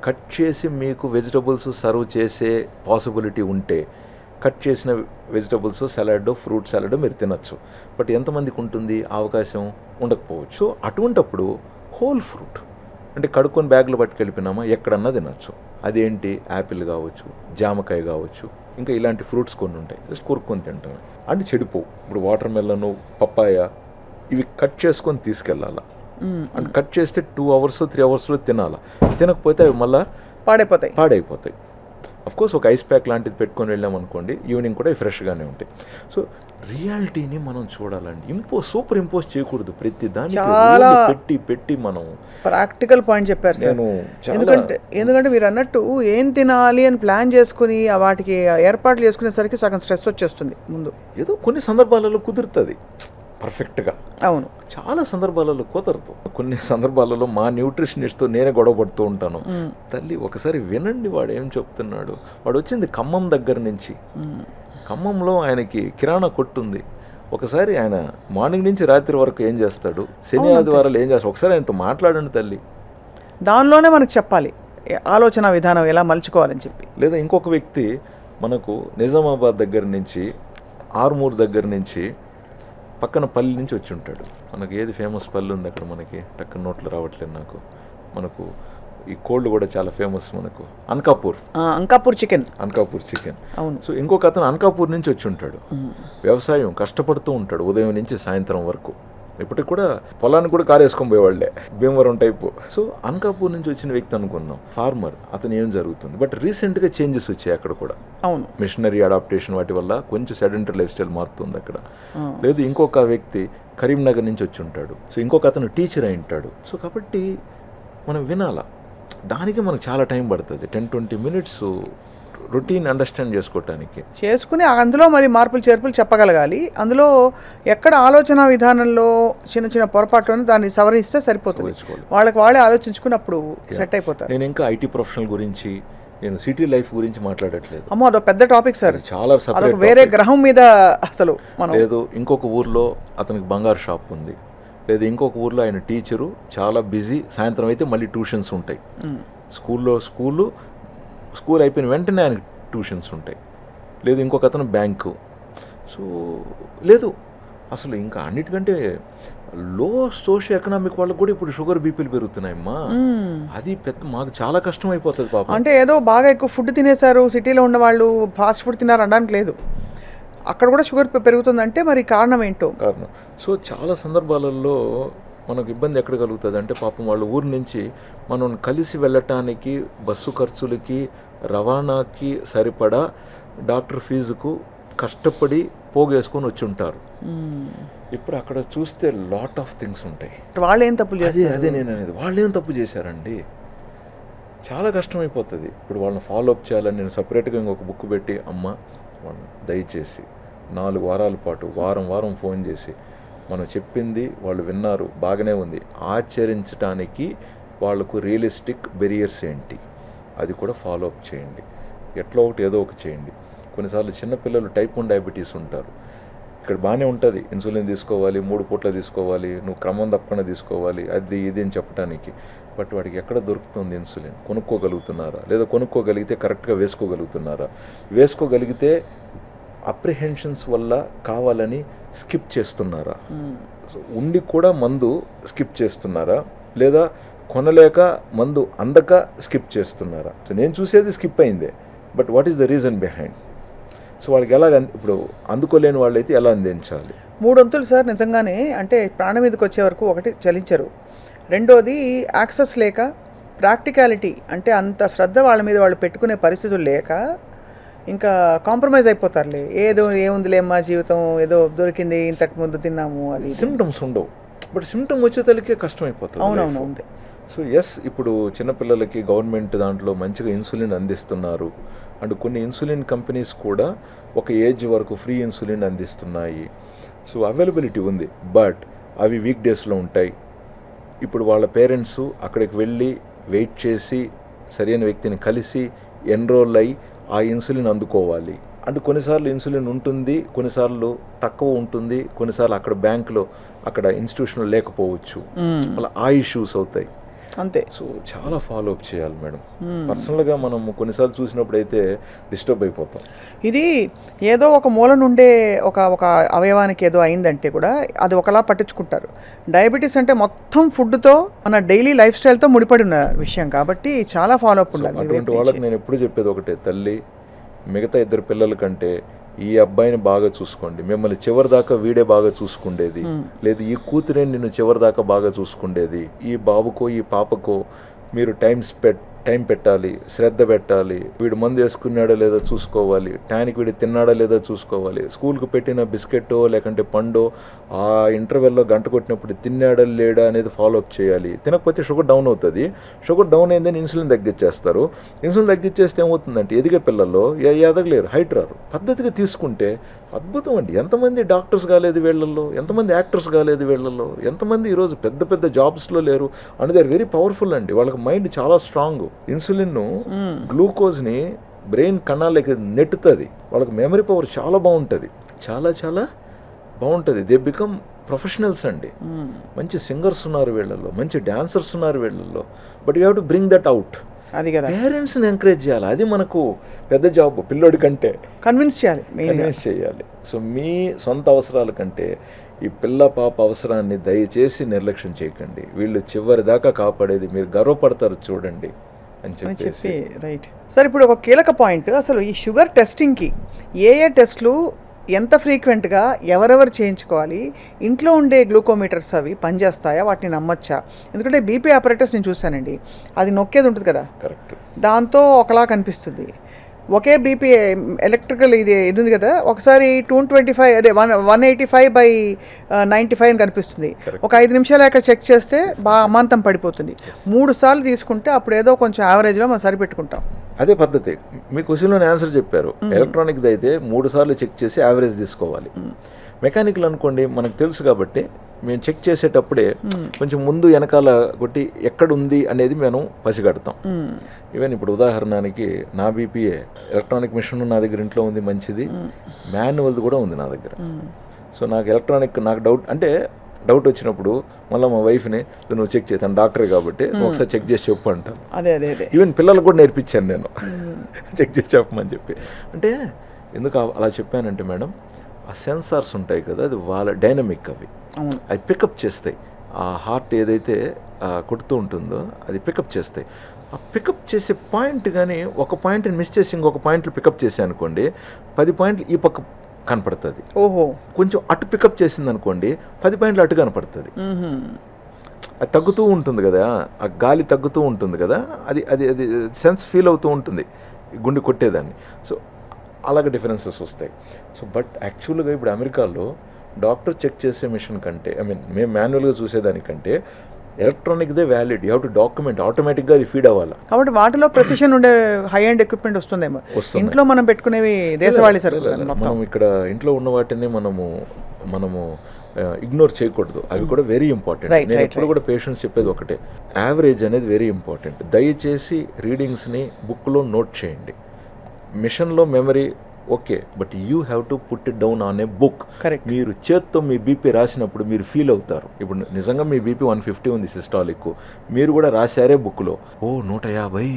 కట్ చేసి మీకు వెజిటబుల్స్ సర్వ్ చేసే పాసిబిలిటీ ఉంటే కట్ చేసిన వెజిటబుల్స్, సలాడ్, ఫ్రూట్ సలాడ్ మీరు తినచ్చు. బట్ ఎంతమందికి ఉంటుంది అవకాశం ఉండకపోవచ్చు. సో అటువంటప్పుడు హోల్ ఫ్రూట్ అంటే కడుక్కొని బ్యాగ్లో పట్టుకెళ్ళిపోయినామా ఎక్కడన్నా తినచ్చు. అదేంటి యాపిల్ కావచ్చు, జామకాయ కావచ్చు, ఇంకా ఇలాంటి ఫ్రూట్స్ కొన్ని ఉంటాయి, జస్ట్ కొరుక్కొని తింటాం అంటే చెడిపోవు. ఇప్పుడు వాటర్ మెలను, పప్పాయ ఇవి కట్ చేసుకొని తీసుకెళ్ళాలా, అంటే కట్ చేస్తే 2 hours 3 hours తినాలా. తినకపోతే అవి మళ్ళీ పాడైపోతాయి. కోర్స్ ఒక ఐస్ ప్యాక్ లాంటిది పెట్టుకొని వెళ్ళామనుకోండి, ఈవినింగ్ కూడా ఫ్రెష్గానే ఉంటాయి. సో రియాలిటీని మనం చూడాలండి, సూపర్ ఇంపోజ్ చేయకూడదు ప్రతి దానికి పెట్టి మనం ప్రాక్టికల్ పాయింట్ చెప్పారు నేను. ఎందుకంటే మీరు అన్నట్టు ఏం తినాలి అని ప్లాన్ చేసుకుని వాటికి ఏర్పాట్లు చేసుకునేసరికి సగం స్ట్రెస్ వచ్చేస్తుంది ముందు. ఏదో కొన్ని సందర్భాలలో కుదురుతుంది పర్ఫెక్ట్గా, అవును, చాలా సందర్భాలలో కుదరదు. కొన్ని సందర్భాలలో మా న్యూట్రిషనిస్ట్తో నేనే గొడవ పడుతూ ఉంటాను. తల్లి ఒకసారి వినండి, వాడు ఏం చెప్తున్నాడు. వాడు వచ్చింది ఖమ్మం దగ్గర నుంచి, ఖమ్మంలో ఆయనకి కిరాణా కొట్టుంది. ఒకసారి ఆయన మార్నింగ్ నుంచి రాత్రి వరకు ఏం చేస్తాడు, శని ఆదివారాలు ఏం చేస్తాడు, ఒకసారి ఆయనతో మాట్లాడండి తల్లి. దానిలోనే మనకు చెప్పాలి ఆలోచన విధానం ఎలా మలుచుకోవాలని చెప్పి. లేదా ఇంకొక వ్యక్తి మనకు నిజామాబాద్ దగ్గర నుంచి, ఆర్మూర్ దగ్గర నుంచి, పక్కన పల్లి నుంచి వచ్చి ఉంటాడు. మనకి ఏది ఫేమస్ పల్లి ఉంది అక్కడ, మనకి టక్కన నోట్లు రావట్లేదు నాకు. మనకు ఈ కోల్డ్ కూడా చాలా ఫేమస్ మనకు, అంకాపూర్ చికెన్. అవును. సో ఇంకొక అతను అంకాపూర్ నుంచి వచ్చి ఉంటాడు. వ్యవసాయం కష్టపడుతూ ఉంటాడు ఉదయం నుంచి సాయంత్రం వరకు. ఇప్పటికి కూడా పొలానికి కూడా కారు వేసుకొని పోయేవాళ్ళే, భీమవరం టైపు. సో అంకాపూర్ నుంచి వచ్చిన వ్యక్తి అనుకున్నాం, ఫార్మర్. అతను ఏం జరుగుతుంది, బట్ రీసెంట్గా చేంజెస్ వచ్చాయి అక్కడ కూడా. అవును, మిషనరీ అడాప్టేషన్ వాటి వల్ల కొంచెం సెడెంటరీ లైఫ్ స్టైల్ మారుతుంది అక్కడ. లేదు ఇంకొక వ్యక్తి కరీంనగర్ నుంచి వచ్చి ఉంటాడు. సో ఇంకొక అతను టీచర్ అయి ఉంటాడు. సో కాబట్టి మనం వినాలా, దానికి మనకు చాలా టైం పడుతుంది, 10-20 minutes రొటీన్ అండర్స్టాండ్ చేసుకుని అందులో మరి మార్పులు చేర్పులు చెప్పగలగాలి. అందులో ఎక్కడ ఆలోచన విధానంలో చిన్న చిన్న పొరపాట్లను దాన్ని సవరిస్తే సరిపోతుంది. వాళ్ళే ఆలోచించుకున్నప్పుడు సెట్ అయిపోతారు. నేను ఇంకా ఐటీ ప్రొఫెషనల్ గురించి, నేను సిటీ లైఫ్ గురించి మాట్లాడట్లేదు. అమ్మో, అదొక పెద్ద టాపిక్ సార్, చాలా సపరేట్, వేరే గ్రహం మీద అసలు. లేదు ఇంకొక ఊర్లో అతనికి బంగారు షాప్ ఉంది, లేదు ఇంకొక ఊర్లో ఆయన టీచరు, చాలా బిజీ. సాయంత్రం అయితే మళ్ళీ ట్యూషన్స్ ఉంటాయి. స్కూల్ అయిపోయిన వెంటనే ఆయనకి ట్యూషన్స్ ఉంటాయి. లేదు ఇంకొక అతను బ్యాంకు. సో లేదు అసలు ఇంకా అన్నిటికంటే లో సోషియో ఎకనామిక్ వాళ్ళకి కూడా ఇప్పుడు షుగర్ బీపీలు పెరుగుతున్నాయమ్మా. అది మాకు చాలా కష్టం అయిపోతుంది పాపం. అంటే ఏదో బాగా ఎక్కువ ఫుడ్ తినేశారు సిటీలో ఉన్న వాళ్ళు, ఫాస్ట్ ఫుడ్ తిన్నారు అనడానికి లేదు, అక్కడ కూడా షుగర్ పెరుగుతుందంటే మరి కారణం ఏంటో. సో చాలా సందర్భాలలో మనకు ఇబ్బంది ఎక్కడ కలుగుతుంది అంటే, పాపం వాళ్ళ ఊరి నుంచి మనం కలిసి వెళ్ళటానికి బస్సు ఖర్చులకి, రవాణాకి సరిపడా డాక్టర్ ఫీజుకు కష్టపడి పోగేసుకొని వచ్చి ఉంటారు. ఇప్పుడు అక్కడ చూస్తే లాట్ ఆఫ్ థింగ్స్ ఉంటాయి. వాళ్ళు ఏం తప్పు చేస్తారు? అదే నేను అనేది, వాళ్ళు ఏం తప్పు చేశారండి, చాలా కష్టమైపోతుంది. ఇప్పుడు వాళ్ళని ఫాలో అప్ చేయాలని నేను సపరేట్గా ఇంకొక బుక్ పెట్టి, అమ్మ దయచేసి 4 వారాల పాటు వారం ఫోన్ చేసి మనం చెప్పింది వాళ్ళు విన్నారు, బాగానే ఉంది, ఆచరించడానికి వాళ్ళకు రియలిస్టిక్ బెరియర్స్ ఏంటి అది కూడా ఫాలో అప్ చేయండి. ఏదో ఒకటి చేయండి. కొన్నిసార్లు చిన్నపిల్లలు టైప్ 1 డయాబెటీస్ ఉంటారు. ఇక్కడ బాగానే ఉంటుంది, ఇన్సులిన్ తీసుకోవాలి, 3 పూట్ల తీసుకోవాలి, నువ్వు క్రమం తప్పకుండా తీసుకోవాలి, అది ఇది అని చెప్పడానికి. బట్ వాడికి ఎక్కడ దొరుకుతుంది ఇన్సులిన్? కొనుక్కోగలుగుతున్నారా? లేదా కొనుక్కోగలిగితే కరెక్ట్గా వేసుకోగలుగుతున్నారా? వేసుకోగలిగితే అప్రిహెన్షన్స్ వల్ల కావాలని స్కిప్ చేస్తున్నారా? సో ఉండి కూడా మందు స్కిప్ చేస్తున్నారా? లేదా కొనలేక మందు అందక స్కిప్ చేస్తున్నారా? సో నేను చూసేది స్కిప్ అయిందే, but what is the reason behind? So వాళ్ళకి ఎలా, ఇప్పుడు అందుకోలేని వాళ్ళైతే ఎలా అందించాలి? 3 వంతులు సార్ నిజంగానే. అంటే ప్రాణం మీదకి వచ్చే వరకు ఒకటి చలించరు, రెండోది యాక్సెస్ లేక, ప్రాక్టికాలిటీ అంటే అంత శ్రద్ధ వాళ్ళ మీద వాళ్ళు పెట్టుకునే పరిస్థితులు లేక ఇంకా కాంప్రమైజ్ అయిపోతారులే. ఏముందిలే మా జీవితం, ఏదో దొరికింది, ఇంతకు ముందు తిన్నాము, అది. సిమ్టమ్స్ ఉండవు, బట్ సిమ్టమ్ వచ్చే తల్లికే కష్టం అయిపోతుంది. అవునవును. సో ఇప్పుడు చిన్నపిల్లలకి గవర్నమెంట్ దాంట్లో మంచిగా ఇన్సులిన్ అందిస్తున్నారు. అండ్ కొన్ని ఇన్సులిన్ కంపెనీస్ కూడా ఒక ఏజ్ వరకు ఫ్రీ ఇన్సులిన్ అందిస్తున్నాయి. సో అవైలబిలిటీ ఉంది, బట్ అవి వీక్ డేస్లో ఉంటాయి. ఇప్పుడు వాళ్ళ పేరెంట్స్ అక్కడికి వెళ్ళి వెయిట్ చేసి సరైన వ్యక్తిని కలిసి ఎన్రోల్ అయ్యి ఆ ఇన్సులిన్ అందుకోవాలి. అంటే కొన్నిసార్లు ఇన్సులిన్ ఉంటుంది, కొన్నిసార్లు తక్కువ ఉంటుంది, కొన్నిసార్లు అక్కడ బ్యాంకులో, అక్కడ ఇన్స్టిట్యూషన్లో లేకపోవచ్చు. అలా ఆ ఇష్యూస్ అవుతాయి. అంతే. సో చాలా ఫాలో అప్ చేయాలి మేడం. పర్సనల్గా మనం కొన్నిసార్లు చూసినప్పుడు అయితే డిస్టర్బ్ అయిపోతాం. ఇది ఏదో ఒక మూల నుండే ఒక అవయవానికి ఏదో అయిందంటే కూడా అది ఒకలా పట్టించుకుంటారు. డయాబెటీస్ అంటే మొత్తం ఫుడ్తో మన డైలీ లైఫ్ స్టైల్తో ముడిపడి ఉన్న విషయం కాబట్టి చాలా ఫాలో అప్ ఉండాలి. అటువంటి వాళ్ళకి నేను ఎప్పుడు చెప్పేది ఒకటే, తల్లి మిగతా 2 పిల్లల కంటే ఈ అబ్బాయిని బాగా చూసుకోండి, మిమ్మల్ని చివరి దాకా వీడే బాగా చూసుకుండేది, లేదు ఈ కూతురే నిన్ను చివరి దాకా బాగా చూసుకుండేది. ఈ బాబుకో ఈ పాపకో మీరు టైం పెట్టాలి, శ్రద్ధ పెట్టాలి, వీడు మందు వేసుకున్నాడో లేదో చూసుకోవాలి, టైంకి వీడు తిన్నాడో లేదో చూసుకోవాలి, స్కూల్కి పెట్టిన బిస్కెట్టో లేకంటే పండో ఆ ఇంటర్వెల్లో గంట కొట్టినప్పుడు తిన్నాడా లేడా అనేది ఫాలో అప్ చేయాలి. తినకపోతే షుగర్ డౌన్ అవుతుంది. షుగర్ డౌన్ అయిందని ఇన్సులిన్ తగ్గించేస్తారు. ఇన్సులిన్ తగ్గించేస్తే ఏమవుతుందంటే ఎదిగే పిల్లల్లో ఎదగలేరు, హైట్ రారు. పద్ధతిగా తీసుకుంటే అద్భుతం అండి. ఎంతమంది డాక్టర్స్ కాలేదు వీళ్ళల్లో, ఎంతమంది యాక్టర్స్ కాలేదు వీళ్ళల్లో, ఎంతమంది ఈరోజు పెద్ద పెద్ద జాబ్స్లో లేరు. And they are very powerful అండి. వాళ్ళకి మైండ్ చాలా స్ట్రాంగ్. ఇన్సులిన్ గ్లూకోజ్ని బ్రెయిన్ కణాలకి నెట్టుతుంది. వాళ్ళకి మెమరీ పవర్ చాలా బాగుంటుంది, చాలా చాలా బాగుంటుంది. దే బికమ్ ప్రొఫెషనల్స్ అండి. మంచి సింగర్స్ ఉన్నారు వీళ్ళల్లో, మంచి డాన్సర్స్ ఉన్నారు వీళ్ళల్లో. But you have to bring that out. అది కదా, పేరెంట్స్ని ఎంకరేజ్ చేయాలి. అది మనకు పెద్ద జాబ్. పిల్లోడి కంటే కన్విన్స్ చేయాలి. సో మీ సొంత అవసరాల కంటే ఈ పిల్ల పాప అవసరాన్ని దయచేసి నిర్లక్ష్యం చేయకండి. వీళ్ళు చివరి దాకా కాపాడేది మీరు గర్వపడతారు చూడండి అని చెప్పి. Right sir. ఇప్పుడు ఒక కీలక పాయింట్, అసలు ఈ షుగర్ టెస్టింగ్కి ఏ టెస్ట్లు ఎంత ఫ్రీక్వెంట్గా ఎవరెవరు చేయించుకోవాలి, ఇంట్లో ఉండే గ్లూకోమీటర్స్ అవి పనిచేస్తాయా, వాటిని నమ్మచ్చా? ఎందుకంటే బీపీ ఆపరేటర్స్ నేను చూశానండి, అది నొక్కేది ఉంటుంది కదా, కరెక్ట్, దాంతో ఒకలా కనిపిస్తుంది. ఒకే బీపీ ఎలక్ట్రికల్ ఇది ఉంది కదా, ఒకసారి 225 అదే 185/95 అని కనిపిస్తుంది. ఒక 5 నిమిషాలు అక్కడ చెక్ చేస్తే బాగా అమాంతం పడిపోతుంది. 3 సార్లు తీసుకుంటే అప్పుడు ఏదో కొంచెం యావరేజ్లో మనం సరిపెట్టుకుంటాం. అదే పద్ధతి. మీ క్వశ్చన్లోనే ఆన్సర్ చెప్పారు. ఎలక్ట్రానిక్ది అయితే 3 సార్లు చెక్ చేసి యావరేజ్ తీసుకోవాలి. మెకానికల్ అనుకోండి, మనకు తెలుసు కాబట్టి మేము చెక్ చేసేటప్పుడే కొంచెం ముందు వెనకాల కొట్టి ఎక్కడుంది అనేది మేము పసిగడతాం. ఈవెన్ ఇప్పుడు ఉదాహరణకి నా బీపీఏ ఎలక్ట్రానిక్ మిషన్ నా దగ్గర ఇంట్లో ఉంది, మంచిది. మాన్యువల్ది కూడా ఉంది నా దగ్గర. సో నాకు ఎలక్ట్రానిక్ డౌట్ వచ్చినప్పుడు మళ్ళీ మా వైఫ్ని నువ్వు చెక్ చేస్తాను, డాక్టర్ కాబట్టి ఒకసారి చెక్ చేసి చెప్పు అంటాను. ఈవెన్ పిల్లలకు కూడా నేర్పించాను నేను చెక్ చేసి చెప్పమని చెప్పి. అంటే ఎందుకు అలా చెప్పానంటే మేడం, ఆ సెన్సార్స్ ఉంటాయి కదా, అది వాళ్ళ డైనమిక్, అవి పికప్ చేస్తాయి. ఆ హార్ట్ ఏదైతే కొడుతూ ఉంటుందో అది పికప్ చేస్తాయి. ఆ పికప్ చేసే పాయింట్ కానీ ఒక పాయింట్ని మిస్ చేసి ఇంకొక పాయింట్లు పికప్ చేసే అనుకోండి, 10 పాయింట్లు ఈ పక్క కనపడుతుంది. ఓహో, కొంచెం అటు పికప్ చేసింది అనుకోండి, 10 పాయింట్లు అటు కనపడుతుంది. అది తగ్గుతూ ఉంటుంది కదా, ఆ గాలి తగ్గుతూ ఉంటుంది కదా, అది అది అది సెన్స్ ఫీల్ అవుతూ ఉంటుంది గుండె కొట్టేదాన్ని. సో అలాగే డిఫరెన్సెస్ వస్తాయి. సో బట్ యాక్చువల్గా ఇప్పుడు అమెరికాలో డాక్టర్ చెక్ చేసే మిషన్ కంటే మేము మాన్యువల్గా చూసేదానికంటే ఎలక్ట్రానిక్దే valid. You have to document, ఆటోమేటిక్గా అది ఫీడ్ అవ్వాలి. కాబట్టి వాటిలో ప్రెసిషన్ ఉండే హై అండ్ ఎక్విప్మెంట్ వస్తుందేమో. ఇంట్లో మనం పెట్టుకునేవి దేశవాళీ సరుకులు. మనం ఇక్కడ ఇంట్లో ఉన్న వాటిని మనము ఇగ్నోర్ చేయకూడదు. అవి కూడా వెరీ ఇంపార్టెంట్. నేను ఎప్పుడు కూడా పేషెంట్స్ చెప్పేది ఒకటే, యావరేజ్ అనేది వెరీ ఇంపార్టెంట్. దయచేసి రీడింగ్స్ని బుక్లో నోట్ చేయండి. మిషన్లో memory okay, but you have to put it down on a book. మీరు చేత్తో మీ బీపీ రాసినప్పుడు మీరు ఫీల్ అవుతారు. ఇప్పుడు నిజంగా మీ బీపీ 150 ఉంది సిస్టాలిక్, మీరు కూడా రాశారే బుక్లో, 150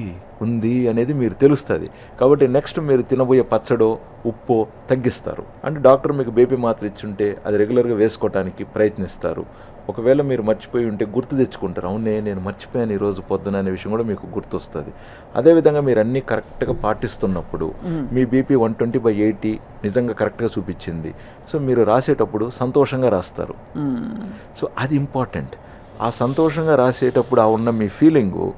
ఉంది అనేది మీరు తెలుస్తుంది. కాబట్టి నెక్స్ట్ మీరు తినబోయే పచ్చడో ఉప్పో తగ్గిస్తారు. అంటే డాక్టర్ మీకు బీపీ మాత్ర ఇచ్చుంటే అది రెగ్యులర్గా వేసుకోవడానికి ప్రయత్నిస్తారు. ఒకవేళ మీరు మర్చిపోయి ఉంటే గుర్తు తెచ్చుకుంటారు, అవునే నేను మర్చిపోయాను ఈరోజు పొద్దున అనే విషయం కూడా మీకు గుర్తొస్తుంది. అదేవిధంగా మీరు అన్నీ కరెక్ట్గా పాటిస్తున్నప్పుడు మీ బీపీ 120/80 నిజంగా కరెక్ట్గా చూపించింది. సో మీరు రాసేటప్పుడు సంతోషంగా రాస్తారు. సో అది ఇంపార్టెంట్. ఆ సంతోషంగా రాసేటప్పుడు ఆ ఉన్న మీ ఫీలింగు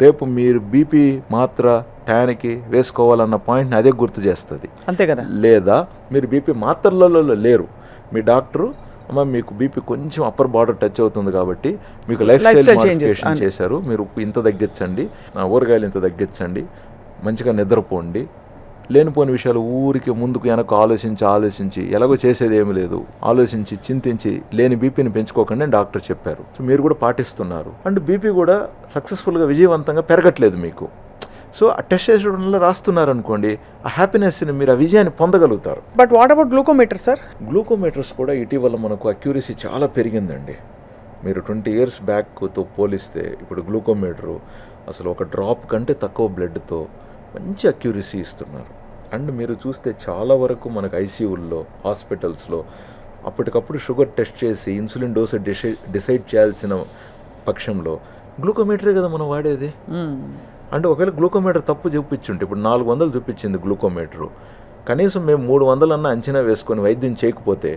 రేపు మీరు బీపీ మాత్ర టయానికి వేసుకోవాలన్న పాయింట్ని అదే గుర్తు చేస్తుంది. అంతే కదా. లేదా మీరు బీపీ మాత్రలలో లేరు, మీ డాక్టరు అమ్మ మీకు బీపీ కొంచెం అప్పర్ బార్డర్ టచ్ అవుతుంది కాబట్టి మీకు లైఫ్ స్టైల్ మోడిఫికేషన్ చేశారు, మీరు ఉప్పు ఇంత తగ్గించండి, ఊరగాయలు ఇంత తగ్గించండి, మంచిగా నిద్రపోండి, లేనిపోని విషయాలు ఊరికి ముందుకు వెనక ఆలోచించి ఎలాగో చేసేది ఏమి లేదు, ఆలోచించి చింతించి లేని బీపీని పెంచుకోకండి అని డాక్టర్ చెప్పారు. సో మీరు కూడా పాటిస్తున్నారు. అండ్ బీపీ కూడా సక్సెస్ఫుల్గా విజయవంతంగా పెరగట్లేదు మీకు. సో ఆ టెస్ట్ చేసడంలో రాస్తున్నారు అనుకోండి, ఆ హ్యాపీనెస్ని మీరు ఆ విజయాన్ని పొందగలుగుతారు. But what about glucometer sir? Glucometers కూడా ఇటీవల మనకు అక్యూరసీ చాలా పెరిగిందండి. మీరు 20 years బ్యాక్తో పోలిస్తే ఇప్పుడు గ్లూకోమీటరు అసలు ఒక డ్రాప్ కంటే తక్కువ బ్లడ్తో మంచి అక్యూరసీ ఇస్తున్నారు. అండ్ మీరు చూస్తే చాలా వరకు మనకు ఐసీయూల్లో హాస్పిటల్స్లో అప్పటికప్పుడు షుగర్ టెస్ట్ చేసి ఇన్సులిన్ డోసు డిసైడ్ చేయాల్సిన పక్షంలో గ్లూకోమీటరే కదా మనం వాడేది. అంటే ఒకవేళ గ్లూకోమీటర్ తప్పు చూపించుంటే ఇప్పుడు 400 చూపించింది గ్లూకోమీటరు, కనీసం మేము 300 అన్న అంచనా వేసుకొని వైద్యం చేయకపోతే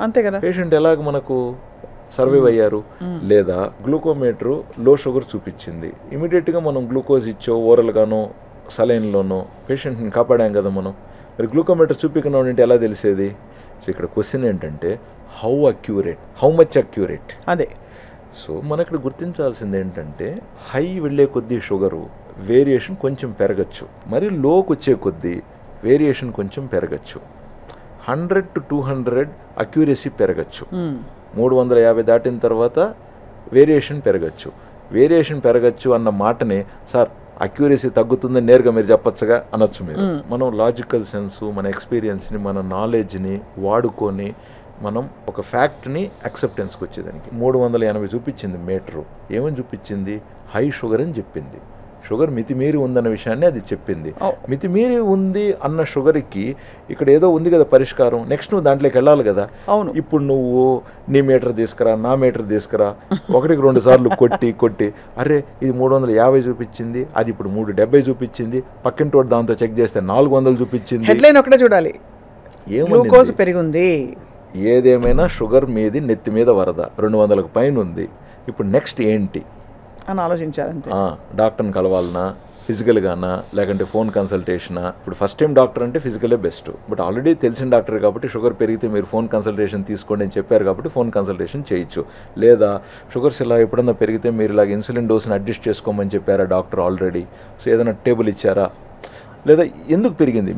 అంతే కదా పేషెంట్ ఎలాగ మనకు సర్వైవ్ అయ్యారు. లేదా గ్లూకోమీటరు లో షుగర్ చూపించింది, ఇమీడియట్గా మనం గ్లూకోజ్ ఇచ్చో ఓరల్గానో సలైన్లోనో పేషెంట్ని కాపాడాం కదా మనం. మరి గ్లూకోమీటర్ చూపించిన ఉంటే ఎలా తెలిసేది? సో ఇక్కడ క్వశ్చన్ ఏంటంటే హౌ మచ్ అక్యూరేట్ అదే. సో మన ఇక్కడ గుర్తించాల్సింది ఏంటంటే హై వెళ్ళే కొద్దీ షుగరు వేరియేషన్ కొంచెం పెరగచ్చు, మరి లోకి వచ్చే కొద్దీ వేరియేషన్ కొంచెం పెరగచ్చు. 100 to 200 అక్యూరసీ పెరగచ్చు. 350 దాటిన తర్వాత వేరియేషన్ పెరగచ్చు అన్న మాటనే సార్ అక్యూరసీ తగ్గుతుందని నేరుగా మీరు చెప్పచ్చుగా అనొచ్చు మీరు. మనం లాజికల్ సెన్సు, మన ఎక్స్పీరియన్స్ని, మన నాలెడ్జ్ని వాడుకొని మనం ఒక ఫ్యాక్ట్ని యాక్సెప్టెన్స్కి వచ్చేదానికి 380 చూపించింది మీటరు. ఏమని చూపించింది? హై షుగర్ అని చెప్పింది. షుగర్ మితిమీరి ఉందన్న విషయాన్ని అది చెప్పింది. మితిమీరి ఉంది అన్న షుగర్కి ఇక్కడ ఏదో ఉంది కదా పరిష్కారం. నెక్స్ట్ నువ్వు దాంట్లోకి వెళ్ళాలి కదా. అవును. ఇప్పుడు నువ్వు నీ మీటర్ తీసుకురా, నా మీటర్ తీసుకురా, 1-2 సార్లు కొట్టి అరే ఇది 350 చూపించింది, అది ఇప్పుడు 370 చూపించింది, పక్కింటోటి దాంతో చెక్ చేస్తే 400 చూపించింది. హెడ్లైన్ ఒకటే చూడాలి, గ్లూకోజ్ పెరిగింది. ఏదేమైనా షుగర్ మీది నెత్తి మీద వరద 200కు పైన ఉంది. ఇప్పుడు నెక్స్ట్ ఏంటి అని ఆలోచించాలంటే డాక్టర్ని కలవాలనా, ఫిజికల్గానా, లేకంటే ఫోన్ కన్సల్టేషనా? ఇప్పుడు ఫస్ట్ టైం డాక్టర్ అంటే ఫిజికలే బెస్ట్. బట్ ఆల్రెడీ తెలిసిన డాక్టర్ కాబట్టి షుగర్ పెరిగితే మీరు ఫోన్ కన్సల్టేషన్ తీసుకోండి అని చెప్పారు కాబట్టి ఫోన్ కన్సల్టేషన్ చేయొచ్చు. లేదా షుగర్స్ ఇలా ఎప్పుడన్నా పెరిగితే మీరు ఇలాగ ఇన్సులిన్ డోస్ని అడ్జస్ట్ చేసుకోమని చెప్పారా డాక్టర్ ఆల్రెడీ? సో ఏదైనా టేబుల్ ఇచ్చారా? లేదా ఎందుకు పెరిగింది?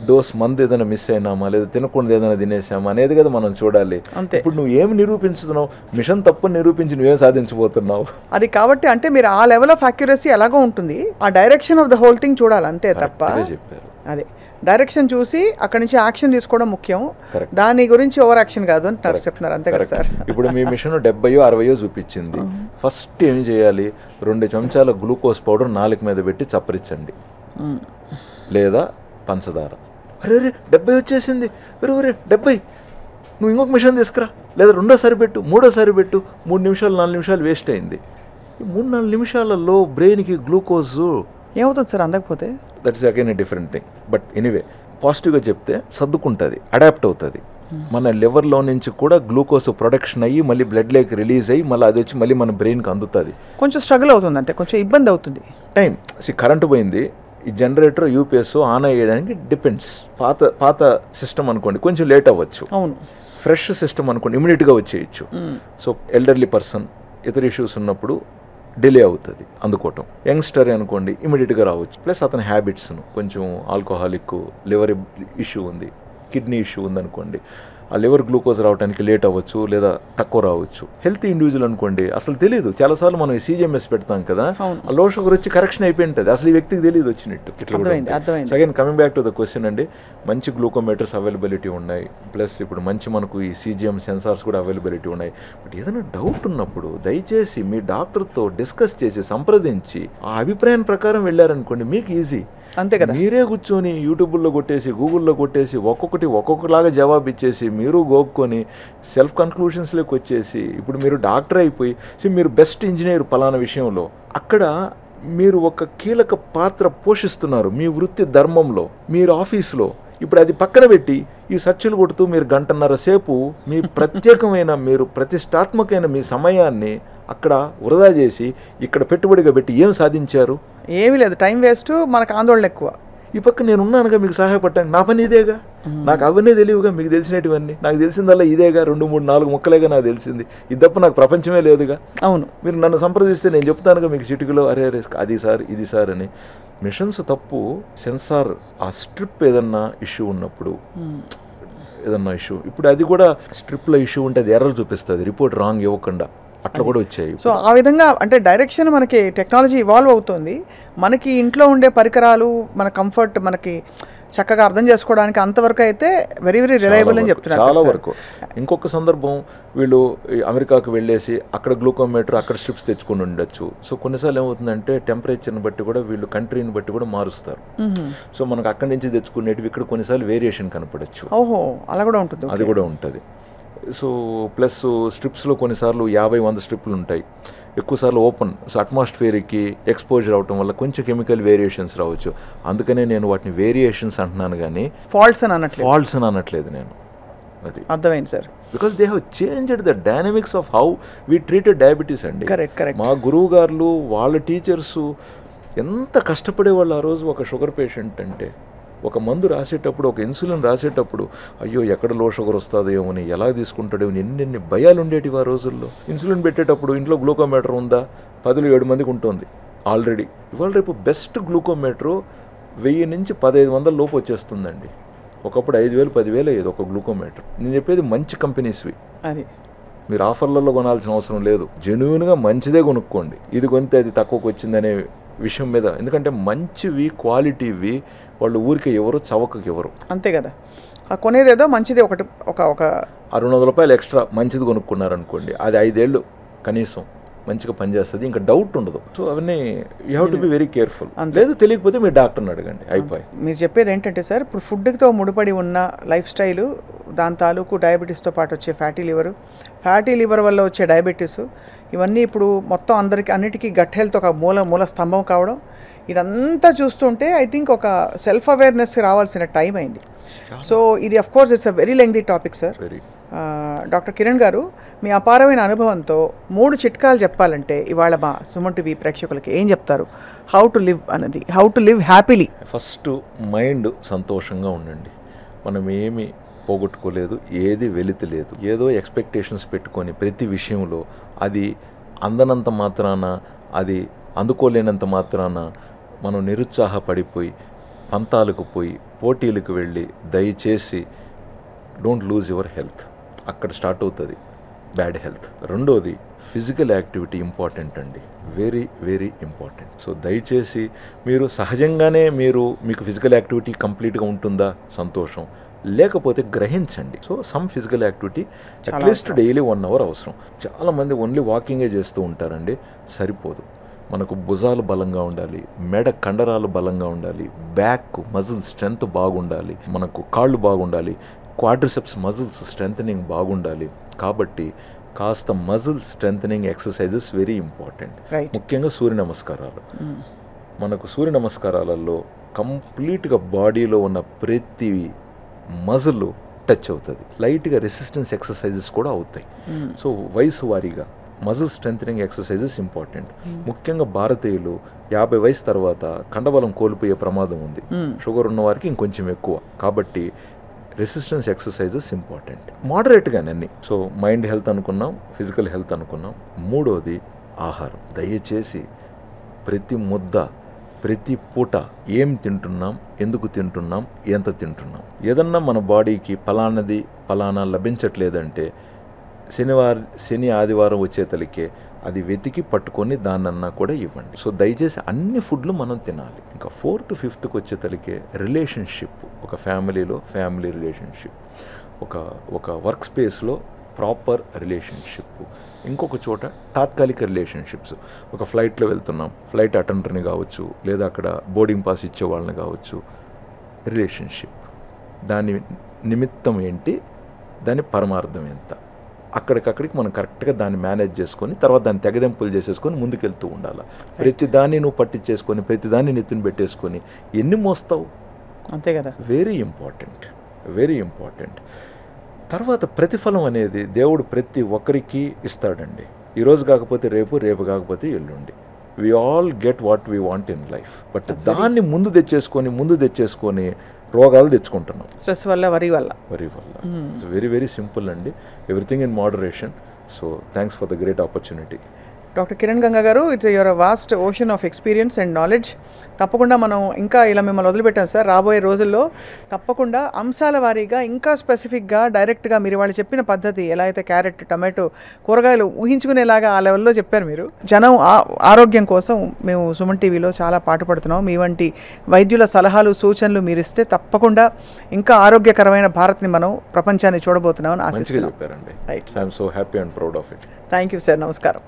డోస్ మందు ఏదైనా మిస్ అయినామా, లేదా తినకుండా ఏదైనా తినేసామా అనేది కదా మనం చూడాలి. ఇప్పుడు నువ్వు ఏమి నిరూపించుతున్నావు? మిషన్ తప్పు నిరూపించి నువ్వేం సాధించబోతున్నావు? అది కాబట్టి అంటే మీరు ఆ లెవెల్ ఆఫ్ అక్యురసీ ఎలాగో ఉంటుంది, ఆ direction of the whole thing చూడాలి అంతే తప్ప. చెప్పారు అదే డైరెక్షన్ చూసి అక్కడి నుంచి యాక్షన్ తీసుకోవడం ముఖ్యం, దాని గురించి ఓవర్ యాక్షన్ కాదు అని చెప్తున్నారు. అంతే కదా సార్. ఇప్పుడు మీ మిషన్ 70-60 చూపించింది. ఫస్ట్ ఏం చేయాలి? 2 చెంచాల గ్లూకోజ్ పౌడర్ 4 మీద పెట్టి చప్పరించండి, లేదా పంచదార. అరే 70 వచ్చేసింది, అరే 70, నువ్వు ఇంకొక మిషన్ తీసుకురా, లేదా 2ోసారి పెట్టు, 3ోసారి పెట్టు. 3 నిమిషాలు 4 నిమిషాలు వేస్ట్ అయింది. ఈ 3-4 నిమిషాలలో బ్రెయిన్కి గ్లూకోజ్ ఏమవుతుంది సార్ అందకపోతే? That is again a different thing. But anyway పాజిటివ్గా చెప్తే సర్దుకుంటుంది, అడాప్ట్ అవుతుంది. మన లివర్లో నుంచి కూడా గ్లూకోజ్ ప్రొడక్షన్ అయ్యి మళ్ళీ బ్లడ్లోకి రిలీజ్ అయ్యి మళ్ళీ అది వచ్చి మళ్ళీ మన బ్రెయిన్కి అందుతుంది. కొంచెం స్ట్రగుల్ అవుతుంది, అంటే కొంచెం ఇబ్బంది అవుతుంది. టైం కరెంటు పోయింది, ఈ జనరేటర్ యూపీఎస్ ఆన్ అయ్యేయడానికి డిపెండ్స్. పాత సిస్టమ్ అనుకోండి కొంచెం లేట్ అవ్వచ్చు. అవును. ఫ్రెష్ సిస్టమ్ అనుకోండి ఇమీడియట్గా వచ్చేయచ్చు. సో ఎల్డర్లీ పర్సన్ ఇతర ఇష్యూస్ ఉన్నప్పుడు డిలే అవుతుంది అందుకోవటం. యంగ్స్టర్ అనుకోండి ఇమీడియట్గా రావచ్చు. ప్లస్ అతని హ్యాబిట్స్ను కొంచెం ఆల్కహాలిక్, లివర్ ఇష్యూ ఉంది, కిడ్నీ ఇష్యూ ఉందనుకోండి, ఆ లివర్ గ్లూకోజ్ రావడానికి లేట్ అవ్వచ్చు లేదా తక్కువ రావచ్చు. హెల్తీ ఇండివిజువల్ అనుకోండి అసలు తెలియదు, చాలాసార్లు మనం సీజీఎంఎస్ పెడతాం కదా, ఆ లో షుగర్ వచ్చి కరెక్షన్ అయిపోయి ఉంటుంది, అసలు ఈ వ్యక్తికి తెలియదు వచ్చినట్టు. Again coming back to the question అండి, మంచి గ్లూకోమీటర్స్ అవైలబిలిటీ ఉన్నాయి, ప్లస్ ఇప్పుడు మంచి మనకు ఈ సీజీఎం సెన్సార్స్ కూడా అవైలబిలిటీ ఉన్నాయి. బట్ ఏదైనా డౌట్ ఉన్నప్పుడు దయచేసి మీ డాక్టర్తో డిస్కస్ చేసి సంప్రదించి ఆ అభిప్రాయం ప్రకారం వెళ్ళారనుకోండి మీకు ఈజీ. అంతే కదా. మీరే కూర్చొని యూట్యూబ్లో కొట్టేసి గూగుల్లో కొట్టేసి ఒక్కొక్కలాగా జవాబు ఇచ్చేసి మీరు గోక్కొని సెల్ఫ్ కన్క్లూషన్స్లోకి వచ్చేసి ఇప్పుడు మీరు డాక్టర్ అయిపోయి మీరు బెస్ట్ ఇంజనీర్ పలానా విషయంలో, అక్కడ మీరు ఒక కీలక పాత్ర పోషిస్తున్నారు మీ వృత్తి ధర్మంలో, మీరు ఆఫీస్లో. ఇప్పుడు అది పక్కన పెట్టి ఈ సర్చలు కొడుతూ మీరు 1.5 గంటల సేపు మీ ప్రత్యేకమైన మీరు ప్రతిష్టాత్మకమైన మీ సమయాన్ని అక్కడ వృధా చేసి ఇక్కడ పెట్టుబడిగా పెట్టి ఏం సాధించారు? ఏమీ లేదు, టైం వేస్ట్, మనకు ఆందోళన ఎక్కువ. ఈ పక్క నేను ఉన్నానుగా మీకు సహాయపడటానికి, నా పని ఇదేగా, నాకు అవన్నీ తెలియవుగా, మీకు తెలిసినటువన్నీ నాకు తెలిసిందల్లా ఇదేగా, 2, 3, 4 ముక్కలేగా నాకు తెలిసింది, ఇది తప్ప నాకు ప్రపంచమే లేదుగా. అవును, మీరు నన్ను సంప్రదిస్తే నేను చెప్తానుగా మీకు చిటికలో అరే అది సార్ ఇది సార్ అని. మిషన్స్ తప్పు, సెన్సార్ ఆ స్ట్రిప్ ఏదన్నా ఇష్యూ ఉన్నప్పుడు ఏదన్నా ఇష్యూ, ఇప్పుడు అది కూడా స్ట్రిప్లో ఇష్యూ ఉంటే అది ఎర్రర్ చూపిస్తుంది, రిపోర్ట్ రాంగ్ ఇవ్వకుండా, అట్లా కూడా వచ్చాయి. సో ఆ విధంగా అంటే డైరెక్షన్ మనకి టెక్నాలజీ ఇవాల్వ్ అవుతుంది, మనకి ఇంట్లో ఉండే పరికరాలు మన కంఫర్ట్ మనకి చక్కగా అర్థం చేసుకోవడానికి అంతవరకు అయితే వెరీ వెరీ రిలయబుల్ అని చెప్తున్నారు చాలా వరకు. ఇంకొక సందర్భం వీళ్ళు అమెరికాకు వెళ్ళేసి అక్కడ గ్లూకోమీటర్ అక్కడ స్ట్రిప్స్ తెచ్చుకొని ఉండొచ్చు. సో కొన్నిసార్లు ఏమవుతుందంటే టెంపరేచర్ని బట్టి కూడా వీళ్ళు కంట్రీని బట్టి కూడా మారుస్తారు. సో మనకు అక్కడి నుంచి తెచ్చుకునేటివి ఇక్కడ కొన్నిసార్లు వేరియేషన్ కనపడచ్చు. ఓహో, అలా కూడా ఉంటుంది. అది కూడా ఉంటుంది. సో ప్లస్ స్ట్రిప్స్లో కొన్నిసార్లు 50-100 స్ట్రిప్లు ఉంటాయి, ఎక్కువసార్లు ఓపెన్. సో అట్మాస్ఫియర్కి ఎక్స్పోజర్ అవటం వల్ల కొంచెం కెమికల్ వేరియేషన్స్ రావచ్చు. అందుకనే నేను వాటిని వేరియేషన్స్ అంటున్నాను కానీ ఫాల్ట్స్ అని అనట్లేదు నేను. అది అర్థమైంది sir. Because they have changed the dynamics of how we treated diabetes అండి. మా గురువు గారు వాళ్ళ టీచర్స్ ఎంత కష్టపడేవాళ్ళు ఆ రోజు. ఒక షుగర్ పేషెంట్ అంటే ఒక మందు రాసేటప్పుడు, ఒక ఇన్సులిన్ రాసేటప్పుడు అయ్యో ఎక్కడ లో షుగర్ వస్తుందేమో అని, ఎలా తీసుకుంటాడేమో, ఎన్ని భయాలు ఉండేటివి ఆ రోజుల్లో. ఇన్సులిన్ పెట్టేటప్పుడు ఇంట్లో గ్లూకోమీటర్ ఉందా, 10-7 మందికి ఉంటుంది ఆల్రెడీ. ఇవాళ రేపు బెస్ట్ గ్లూకోమీటరు 1000 నుంచి 1500 లోపు వచ్చేస్తుందండి. ఒకప్పుడు 5000 10,000 అయ్యేది ఒక గ్లూకోమీటర్. నేను చెప్పేది మంచి కంపెనీస్వి. అది మీరు ఆఫర్లలో కొనాల్సిన అవసరం లేదు, జెన్యూన్గా మంచిదే కొనుక్కోండి. ఇది కొనితే అది తక్కువకు వచ్చిందనే విషయం మీద. ఎందుకంటే మంచివి క్వాలిటీవి వాళ్ళు ఊరికే ఎవరు చవకకి ఎవరు, అంతే కదా. కొనేదేదో మంచిది ఒకటి ఒక 600 రూపాయలు ఎక్స్ట్రా మంచిది కొనుక్కున్నారనుకోండి, అది 5 ఏళ్ళు కనీసం మంచిగా పనిచేస్తుంది, ఇంకా డౌట్ ఉండదు. సో అవన్నీ you have to be very careful. లేదు తెలియకపోతే మీరు డాక్టర్ని అడగండి, అయిపోయి. మీరు చెప్పేది ఏంటంటే సార్, ఇప్పుడు ఫుడ్తో ముడిపడి ఉన్న లైఫ్ స్టైలు, దాని తాలూకు డయాబెటీస్తో పాటు వచ్చే ఫ్యాటీ లివర్ వల్ల వచ్చే డయాబెటీస్, ఇవన్నీ ఇప్పుడు మొత్తం అన్నిటికీ గట్ హెల్త్ ఒక మూల స్తంభం కావడం, ఇదంతా చూస్తుంటే ఐ థింక్ ఒక సెల్ఫ్ అవేర్నెస్ రావాల్సిన టైం అయింది. సో ఇది of course it's a very lengthy topic sir. Doctor Kiran గారు, మీ అపారమైన అనుభవంతో 3 చిట్కాలు చెప్పాలంటే ఇవాళ మా సుమన్ టీవీ ప్రేక్షకులకి ఏం చెప్తారు? How to live happily. First mind సంతోషంగా ఉండండి. మనం ఏమి పోగొట్టుకోలేదు, ఏది వెలితలేదు. ఏదో ఎక్స్పెక్టేషన్స్ పెట్టుకొని ప్రతి విషయంలో అది అందనంత మాత్రాన, అది అందుకోలేనంత మాత్రాన మనం నిరుత్సాహపడిపోయి పంతాలకు పోయి పోటీలకు వెళ్ళి దయచేసి డోంట్ లూజ్ యువర్ హెల్త్. అక్కడ స్టార్ట్ అవుతుంది బ్యాడ్ హెల్త్. రెండోది ఫిజికల్ యాక్టివిటీ ఇంపార్టెంట్ అండి, వెరీ వెరీ ఇంపార్టెంట్. సో దయచేసి మీరు సహజంగానే మీకు ఫిజికల్ యాక్టివిటీ కంప్లీట్గా ఉంటుందా, సంతోషం. లేకపోతే గ్రహించండి. So some physical activity at least daily 1 hour అవసరం. చాలామంది ఓన్లీ వాకింగే చేస్తూ ఉంటారండి, సరిపోదు. మనకు భుజాలు బలంగా ఉండాలి, మెడ కండరాలు బలంగా ఉండాలి, బ్యాక్ మజిల్ స్ట్రెంగ్త్ బాగుండాలి, మనకు కాళ్ళు బాగుండాలి, క్వాడ్రిసెప్స్ మజిల్స్ స్ట్రెంథనింగ్ బాగుండాలి. కాబట్టి కాస్త muscle strengthening exercises very important. ముఖ్యంగా సూర్య నమస్కారాలు. మనకు సూర్య నమస్కారాలలో కంప్లీట్గా బాడీలో ఉన్న ప్రతి మజిల్ టచ్ అవుతుంది. లైట్గా రెసిస్టెన్స్ ఎక్సర్సైజెస్ కూడా అవుతాయి. సో వయసు వారీగా మజిల్ స్ట్రెంథనింగ్ ఎక్సర్సైజెస్ ఇంపార్టెంట్. ముఖ్యంగా భారతీయులు 50 వయసు తర్వాత కండబలం కోల్పోయే ప్రమాదం ఉంది. షుగర్ ఉన్న వారికి ఇంకొంచెం ఎక్కువ. కాబట్టి రెసిస్టెన్స్ ఎక్సర్సైజెస్ ఇంపార్టెంట్, మోడరేట్గానే అన్ని. సో మైండ్ హెల్త్ అనుకున్నాం, ఫిజికల్ హెల్త్ అనుకున్నాం. మూడోది ఆహారం. దయచేసి ప్రతి ముద్ద, ప్రతి పూట ఏం తింటున్నాం, ఎందుకు తింటున్నాం, ఎంత తింటున్నాం. ఏదన్నా మన బాడీకి ఫలానా లభించట్లేదంటే శని ఆదివారం వచ్చేతలికే అది వెతికి పట్టుకొని దాన్నన్నా కూడా ఇవ్వండి. సో దయచేసి అన్ని ఫుడ్లు మనం తినాలి. ఇంకా 4th 5th వచ్చేతలికే రిలేషన్షిప్, ఒక ఫ్యామిలీలో ఫ్యామిలీ రిలేషన్షిప్, ఒక వర్క్ స్పేస్లో ప్రాపర్ రిలేషన్షిప్, ఇంకొక చోట తాత్కాలిక రిలేషన్షిప్స్. ఒక ఫ్లైట్లో వెళ్తున్నాం, ఫ్లైట్ అటెండర్ని కావచ్చు, లేదా అక్కడ బోర్డింగ్ పాస్ ఇచ్చే వాళ్ళని కావచ్చు. రిలేషన్షిప్ దాని నిమిత్తం ఏంటి, దాని పరమార్థం ఎంత, అక్కడికక్కడికి మనం కరెక్ట్గా దాన్ని మేనేజ్ చేసుకొని తర్వాత దాన్ని తెగదెంపులు చేసేసుకొని ముందుకెళ్తూ ఉండాలి. ప్రతిదాన్ని నువ్వు పట్టించేసుకొని ప్రతిదాన్ని నెత్తిని పెట్టేసుకొని ఎన్ని మోస్తావు? అంతే కదా. Very important, very important. తర్వాత ప్రతిఫలం అనేది దేవుడు ప్రతి ఒక్కరికి ఇస్తాడండి. ఈరోజు కాకపోతే రేపు, రేపు కాకపోతే ఎల్లుండి. We all get what we want in life. But దాన్ని ముందు తెచ్చేసుకొని రోగాలు తెచ్చుకుంటున్నాం, స్ట్రెస్ వల్ల, వరి వల్ల. వెరీ వెరీ సింపుల్ అండి, everything in moderation. So thanks for the great opportunity. Doctor Kiran Ganga గారు, it's your vast ocean of experience and knowledge. తప్పకుండా మనం ఇంకా ఇలా మిమ్మల్ని వదిలిపెట్టాం సార్. రాబోయే రోజుల్లో తప్పకుండా అంశాల వారీగా ఇంకా స్పెసిఫిక్గా డైరెక్ట్గా మీరు వాళ్ళు చెప్పిన పద్ధతి ఎలా అయితే క్యారెట్, టమాటో, కూరగాయలు ఊహించుకునేలాగా ఆ లెవెల్లో చెప్పారు మీరు. జనం ఆరోగ్యం కోసం మేము సుమన్ టీవీలో చాలా పాటుపడుతున్నాం. మీ వంటి వైద్యుల సలహాలు, సూచనలు మీరు ఇస్తే తప్పకుండా ఇంకా ఆరోగ్యకరమైన భారత్ని మనం ప్రపంచాన్ని చూడబోతున్నామని ఆశిస్తున్నాం. చెప్పారండి. Right. I'm so happy and proud of it. Thank you sir. నమస్కారం.